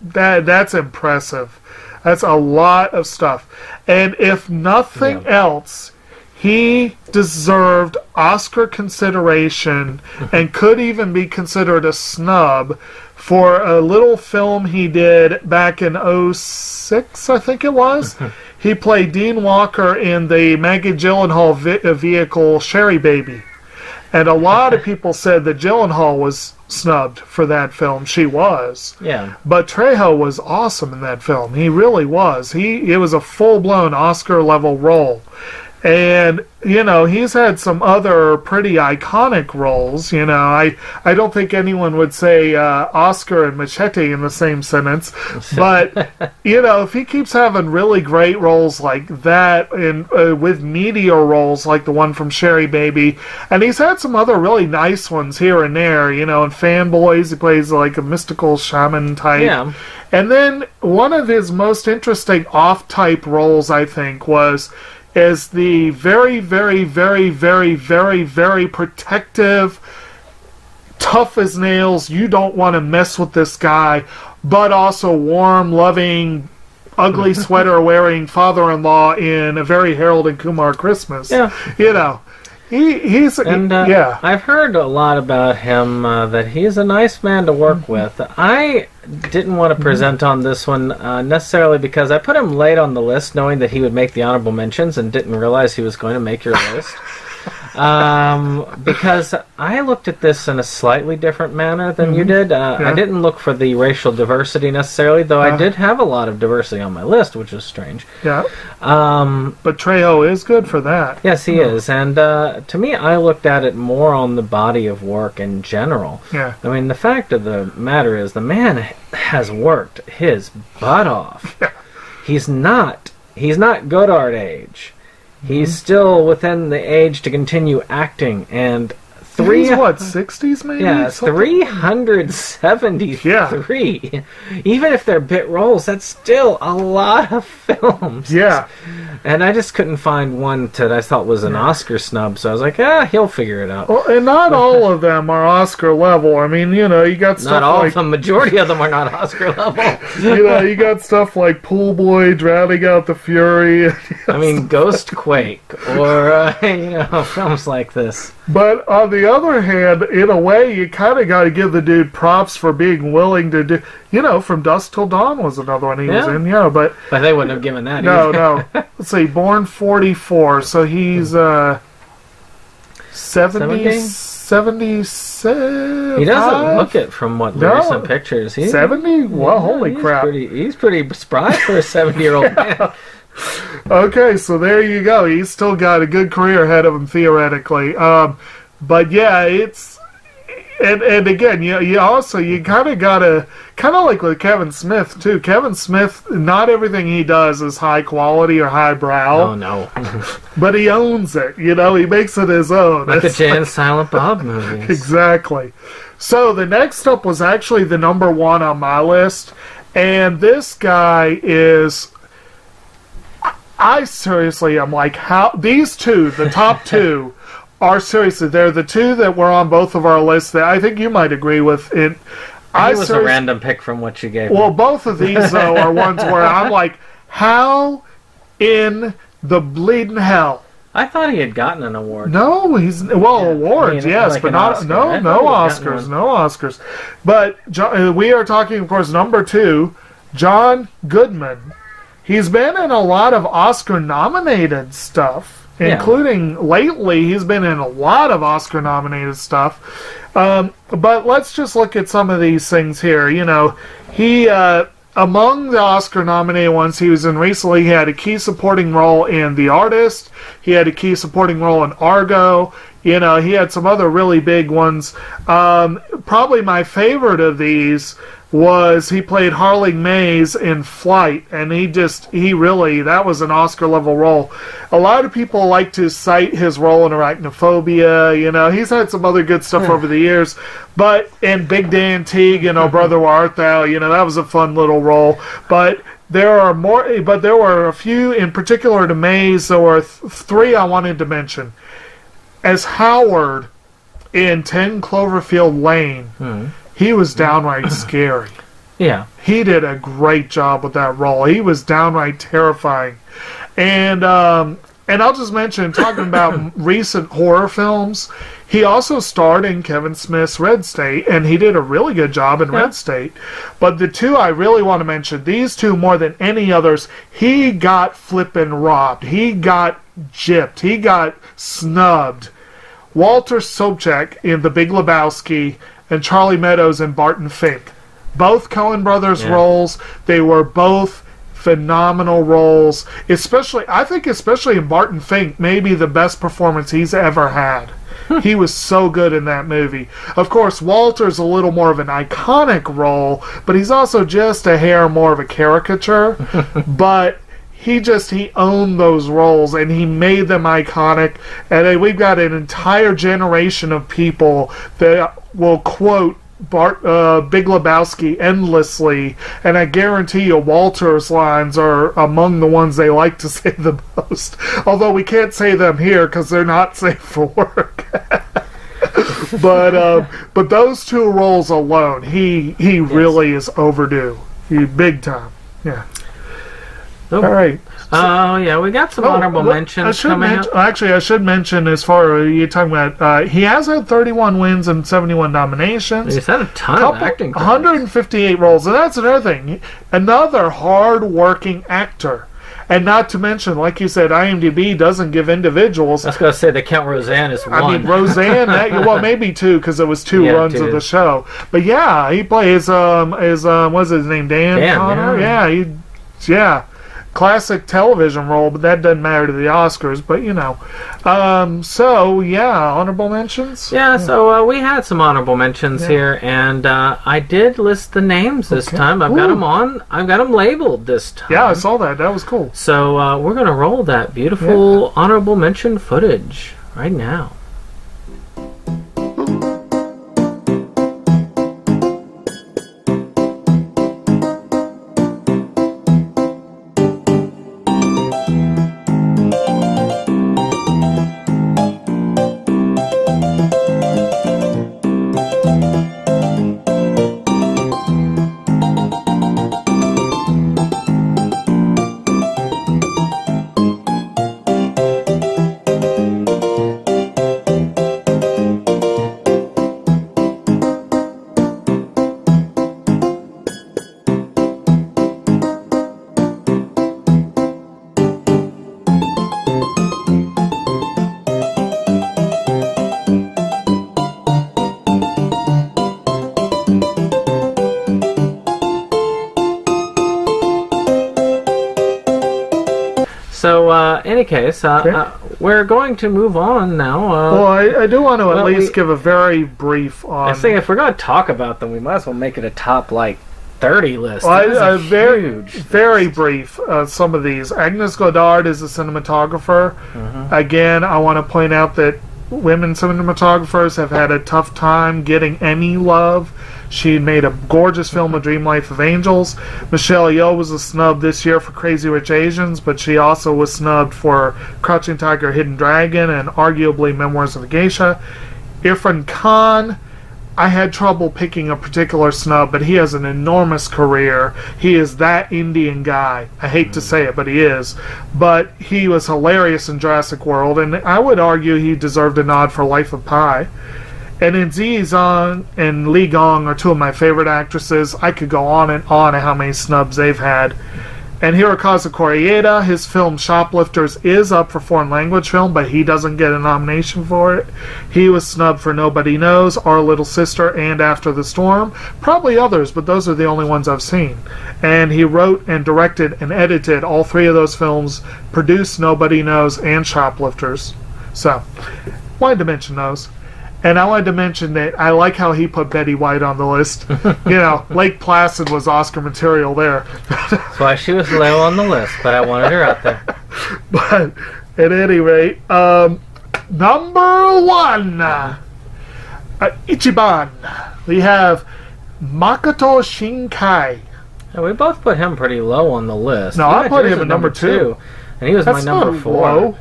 [SPEAKER 5] That's impressive. That's a lot of stuff. And if nothing else, he deserved Oscar consideration and could even be considered a snub for a little film he did back in 2006, I think it was. He played Dean Walker in the Maggie Gyllenhaal vehicle Sherry Baby. And a lot of people said that Gyllenhaal was snubbed for that film. She was.
[SPEAKER 4] Yeah.
[SPEAKER 5] But Trejo was awesome in that film. He really was. It was a full-blown Oscar-level role. And, he's had some other pretty iconic roles. I don't think anyone would say Oscar and Machete in the same sentence. But, if he keeps having really great roles like that, and with meteor roles like the one from Sherry Baby, and he's had some other really nice ones here and there, in Fanboys, he plays like a mystical shaman type.
[SPEAKER 4] Yeah.
[SPEAKER 5] And then one of his most interesting off-type roles, I think, was as the very, very, very, very, very, very protective, tough as nails, you don't want to mess with this guy, but also warm, loving, ugly sweater-wearing father-in-law in A Very Harold and Kumar Christmas.
[SPEAKER 4] Yeah.
[SPEAKER 5] He's
[SPEAKER 4] I've heard a lot about him, that he's a nice man to work with. I didn't want to present on this one necessarily because I put him late on the list knowing that he would make the honorable mentions and didn't realize he was going to make your list. Because I looked at this in a slightly different manner than you did. I didn't look for the racial diversity necessarily, though I did have a lot of diversity on my list, which is strange.
[SPEAKER 5] Yeah. But Trejo is good for that.
[SPEAKER 4] Yes, he is. And to me, I looked at it more on the body of work in general.
[SPEAKER 5] Yeah.
[SPEAKER 4] I mean, the fact of the matter is the man has worked his butt off.
[SPEAKER 5] Yeah.
[SPEAKER 4] He's not Godard age. He's still within the age to continue acting, and
[SPEAKER 5] he's what, 60s maybe?
[SPEAKER 4] Yeah, 373. Yeah. Even if they're bit roles, that's still a lot of films.
[SPEAKER 5] Yeah.
[SPEAKER 4] And I just couldn't find one that I thought was an Oscar snub, so I was like, he'll figure it out.
[SPEAKER 5] Well, and not all of them are Oscar level. I mean, you got stuff
[SPEAKER 4] not all of them. Majority of them are not Oscar level.
[SPEAKER 5] You got stuff like Pool Boy, Drowning Out the Fury.
[SPEAKER 4] I mean, Ghost Quake, or, films like this.
[SPEAKER 5] But on the other hand, in a way, you kind of got to give the dude props for being willing to do. From Dusk Till Dawn was another one he was in. But
[SPEAKER 4] they wouldn't have given that.
[SPEAKER 5] No,
[SPEAKER 4] either.
[SPEAKER 5] no. Let's see, born 44, so he's 77.
[SPEAKER 4] He doesn't look it from what recent pictures.
[SPEAKER 5] 70? Well, holy crap!
[SPEAKER 4] He's pretty spry for a 70-year-old man.
[SPEAKER 5] Okay, so there you go. He's still got a good career ahead of him theoretically. But yeah, it's and again, you kind of gotta like with Kevin Smith too. Kevin Smith, not everything he does is high quality or highbrow.
[SPEAKER 4] Oh no!
[SPEAKER 5] But he owns it. He makes it his own.
[SPEAKER 4] Like the Jay and Silent Bob movies.
[SPEAKER 5] Exactly. So the next up was actually the number one on my list, and this guy is. I seriously am like, how these two, the top two, are seriously, they're the two that were on both of our lists that I think you might agree with. It
[SPEAKER 4] was a random pick from what you gave me.
[SPEAKER 5] Well, both of these, though, are ones where I'm like, how in the bleeding hell?
[SPEAKER 4] I thought he had gotten an award.
[SPEAKER 5] No, awards, yes, like but no Oscars. But we are talking, of course, number two, John Goodman. He's been in a lot of Oscar-nominated stuff, including lately. He's been in a lot of Oscar-nominated stuff. But let's just look at some of these things here. He among the Oscar-nominated ones he was in recently, he had a key supporting role in The Artist. He had a key supporting role in Argo. He had some other really big ones. Probably my favorite of these was he played Harling Mays in Flight, and that was an Oscar-level role. A lot of people like to cite his role in Arachnophobia. He's had some other good stuff over the years. But in Big Dan Teague and Oh Brother Where Art Thou, that was a fun little role. But there are more. But there were a few, in particular to Mays, there were three I wanted to mention. As Howard in 10 Cloverfield Lane, he was downright scary.
[SPEAKER 4] Yeah.
[SPEAKER 5] He did a great job with that role. He was downright terrifying. And I'll just mention, talking about recent horror films, he also starred in Kevin Smith's Red State, and he did a really good job in Red State. But the two I really want to mention, these two more than any others, he got flippin' robbed. He got gypped. He got snubbed. Walter Sobchak in The Big Lebowski and Charlie Meadows in Barton Fink. Both Coen Brothers roles. They were both phenomenal roles. I think especially in Barton Fink, maybe the best performance he's ever had. He was so good in that movie. Of course, Walter's a little more of an iconic role, but he's also just a hair more of a caricature. But he owned those roles, and he made them iconic. And we've got an entire generation of people that will quote Big Lebowski endlessly, and I guarantee you Walter's lines are among the ones they like to say the most. Although we can't say them here because they're not safe for work. But those two roles alone, he really is overdue. Big time. Yeah.
[SPEAKER 4] Nope.
[SPEAKER 5] All right.
[SPEAKER 4] We got some honorable mentions coming up.
[SPEAKER 5] Actually, I should mention, as far as you're talking about, he has had 31 wins and 71 nominations.
[SPEAKER 4] He's had a ton of acting credits.
[SPEAKER 5] 158 roles, and that's another thing. Another hard-working actor. And not to mention, like you said, IMDb doesn't give indiindividuals.
[SPEAKER 4] I was going to say they count Roseanne as one.
[SPEAKER 5] I mean, Roseanne, maybe two, because it was two runs of the show. But yeah, he plays, what's his name, Dan Connor? Yeah. Classic television role, but that doesn't matter to the Oscars. But honorable mentions.
[SPEAKER 4] So we had some honorable mentions here, and I did list the names this time. I've got them on. I've got them labeled this time.
[SPEAKER 5] Yeah, I saw that. That was cool.
[SPEAKER 4] So we're gonna roll that beautiful honorable mention footage right now. any case, we're going to move on now.
[SPEAKER 5] Well, I do want to at least give a very brief on...
[SPEAKER 4] I think if we're going to talk about them, we might as well make it a top, 30 list.
[SPEAKER 5] Well, very brief, some of these. Agnes Godard is a cinematographer. Again, I want to point out that women cinematographers have had a tough time getting Emmy love. She made a gorgeous film, A Dream Life of Angels. Michelle Yeoh was a snub this year for Crazy Rich Asians, but she also was snubbed for Crouching Tiger, Hidden Dragon, and arguably Memoirs of a Geisha. Irfan Khan, I had trouble picking a particular snub, but he has an enormous career. He is that Indian guy. I hate to say it, but he is. But he was hilarious in Jurassic World, and I would argue he deserved a nod for Life of Pi. And Ziyi Zhang and Li Gong are two of my favorite actresses. I could go on and on how many snubs they've had. And Hirokazu Koreeda, his film Shoplifters is up for foreign language film, but he doesn't get a nomination for it. He was snubbed for Nobody Knows, Our Little Sister, and After the Storm. Probably others, but those are the only ones I've seen. And he wrote and directed and edited all three of those films, produced Nobody Knows and Shoplifters. So, wanted to mention those. And I wanted to mention that I like how he put Betty White on the list. Lake Placid was Oscar material there.
[SPEAKER 4] That's why she was low on the list, but I wanted her out there.
[SPEAKER 5] But at any rate, number one, Ichiban. We have Makoto Shinkai.
[SPEAKER 4] Yeah, we both put him pretty low on the list.
[SPEAKER 5] No, I put him at number two.
[SPEAKER 4] And he was
[SPEAKER 5] That's
[SPEAKER 4] my number
[SPEAKER 5] not
[SPEAKER 4] 4.
[SPEAKER 5] Low.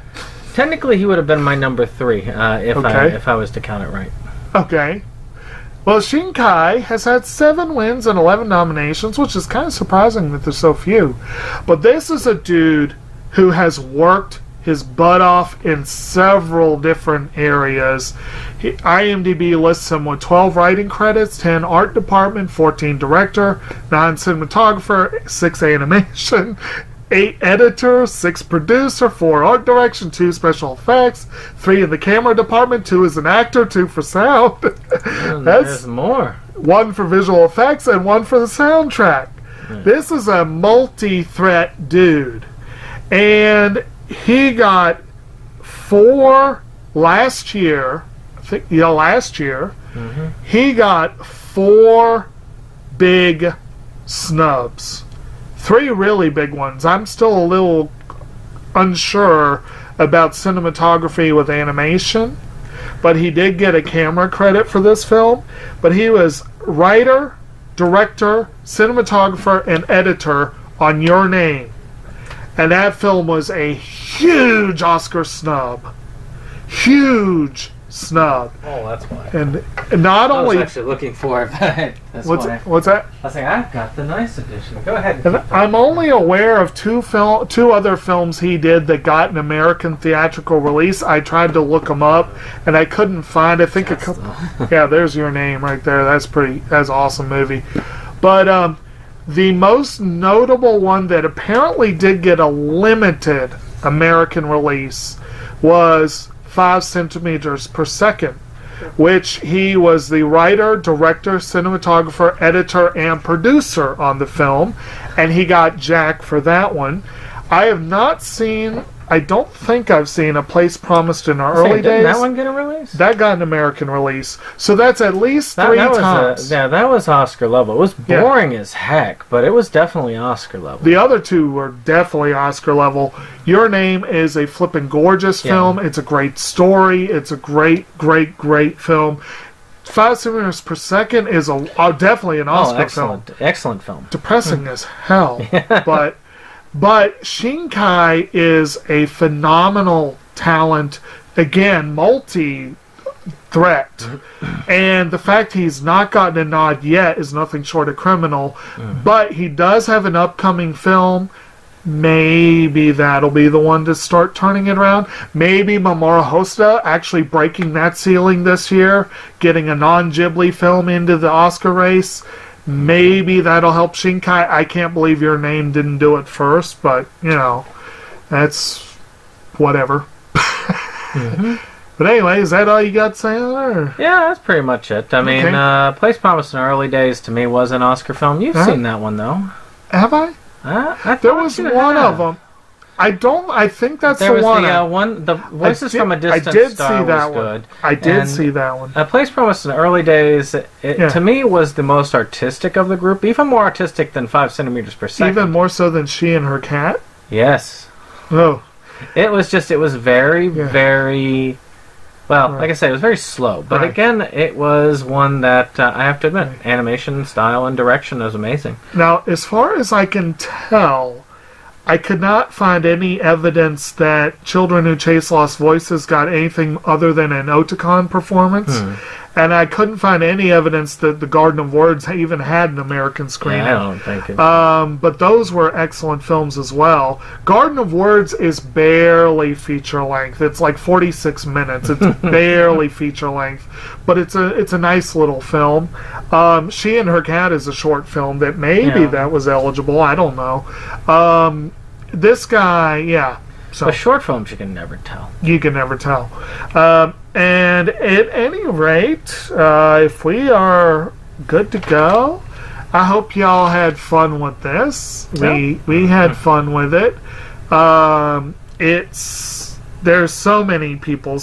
[SPEAKER 4] Technically, he would have been my number 3 if I was to count it right.
[SPEAKER 5] Okay. Well, Shinkai has had 7 wins and 11 nominations, which is kind of surprising that there's so few. But this is a dude who has worked his butt off in several different areas. IMDb lists him with 12 writing credits, 10 art department, 14 director, 9 cinematographer, 6 animation, 8 editor, 6 producer, 4 art direction, 2 special effects, 3 in the camera department, 2 as an actor, 2 for sound.
[SPEAKER 4] There's more.
[SPEAKER 5] 1 for visual effects and 1 for the soundtrack. This is a multi-threat dude. And he got 4 last year. Last year. He got 4 big snubs. 3 really big ones. I'm still a little unsure about cinematography with animation, but he did get a camera credit for this film. But he was writer, director, cinematographer, and editor on Your Name. And that film was a huge Oscar snub. Huge snub.
[SPEAKER 4] Oh, that's why.
[SPEAKER 5] And not only...
[SPEAKER 4] I was actually looking for it, but that's why.
[SPEAKER 5] What's that?
[SPEAKER 4] I was like, I've got the nice edition. Go ahead.
[SPEAKER 5] And I'm only aware of 2 other films he did that got an American theatrical release. I tried to look them up, and I couldn't find. I think a couple. Yeah, there's Your Name right there. That's an awesome movie. But the most notable one that apparently did get a limited American release was 5 centimeters per second, which he was the writer, director, cinematographer, editor, and producer on the film, and he got Jack for that one. I don't think I've seen A Place Promised in Our Early Days.
[SPEAKER 4] Didn't that one get a release?
[SPEAKER 5] That got an American release. So that's at least 3 times.
[SPEAKER 4] That was Oscar level. It was boring as heck, but it was definitely Oscar level.
[SPEAKER 5] The other 2 were definitely Oscar level. Your Name is a flippin' gorgeous film. It's a great story. It's a great, great, great film. 5 centimeters per second is definitely an Oscar film.
[SPEAKER 4] Excellent film.
[SPEAKER 5] Depressing as hell. But Shinkai is a phenomenal talent. Again, multi-threat. And the fact he's not gotten a nod yet is nothing short of criminal. But he does have an upcoming film. Maybe that'll be the one to start turning it around. Maybe Mamoru Hosoda actually breaking that ceiling this year, getting a non-Ghibli film into the Oscar race. Maybe that'll help Shinkai. I can't believe Your Name didn't do it first, but, that's whatever. But anyway, is that all you got to say on there?
[SPEAKER 4] Yeah, that's pretty much it. I mean, Place Promised in Early Days, to me, was an Oscar film. You've seen that one, though.
[SPEAKER 5] Have I?
[SPEAKER 4] I
[SPEAKER 5] there was one of them. I think that's
[SPEAKER 4] There
[SPEAKER 5] the
[SPEAKER 4] was
[SPEAKER 5] one.
[SPEAKER 4] the Voices from a Distant
[SPEAKER 5] I did
[SPEAKER 4] Star
[SPEAKER 5] see that
[SPEAKER 4] was
[SPEAKER 5] one.
[SPEAKER 4] good.
[SPEAKER 5] I did
[SPEAKER 4] And
[SPEAKER 5] see that one.
[SPEAKER 4] A Place Promised in the early days, to me, was the most artistic of the group, even more artistic than 5 centimeters per second.
[SPEAKER 5] Even more so than She and Her Cat?
[SPEAKER 4] Yes.
[SPEAKER 5] Oh.
[SPEAKER 4] It was very, very... Well, like I say, it was very slow. But again, it was one that, I have to admit, animation, style, and direction was amazing.
[SPEAKER 5] Now, as far as I can tell, I could not find any evidence that Children Who Chase Lost Voices got anything other than an Otakon performance. And I couldn't find any evidence that The Garden of Words even had an American screening.
[SPEAKER 4] Yeah, I don't think it...
[SPEAKER 5] But those were excellent films as well. Garden of Words is barely feature length. It's like 46 minutes. It's barely feature length, but it's a nice little film. She and Her Cat is a short film that maybe that was eligible. I don't know. This guy, so
[SPEAKER 4] But short films, you can never tell.
[SPEAKER 5] You can never tell. And at any rate, if we are good to go, I hope y'all had fun with this. We had fun with it. There's so many people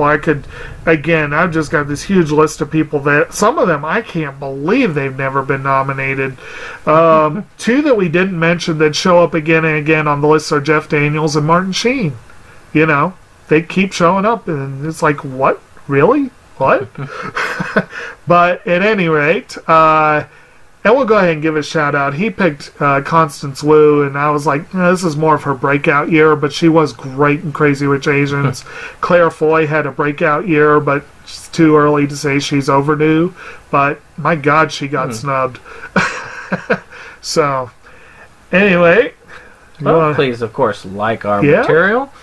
[SPEAKER 5] I could, again, I've just got this huge list of people that, some of them I can't believe they've never been nominated. 2 that we didn't mention that show up again and again on the list are Jeff Daniels and Martin Sheen. You know, they keep showing up and it's like, what? Really? What? But at any rate, and we'll go ahead and give a shout out. He picked Constance Wu, and I was like, this is more of her breakout year, but she was great in Crazy Rich Asians. Claire Foy had a breakout year, but it's too early to say she's overdue. But my God, she got snubbed. So, anyway.
[SPEAKER 4] Well, please, of course, like our material.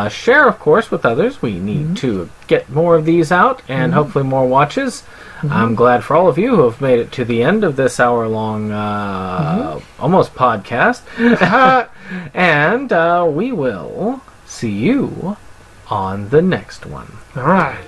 [SPEAKER 4] Share, of course, with others. We need to get more of these out, and hopefully more watches. I'm glad for all of you who have made it to the end of this hour-long, almost podcast. And we will see you on the next one.
[SPEAKER 5] All right.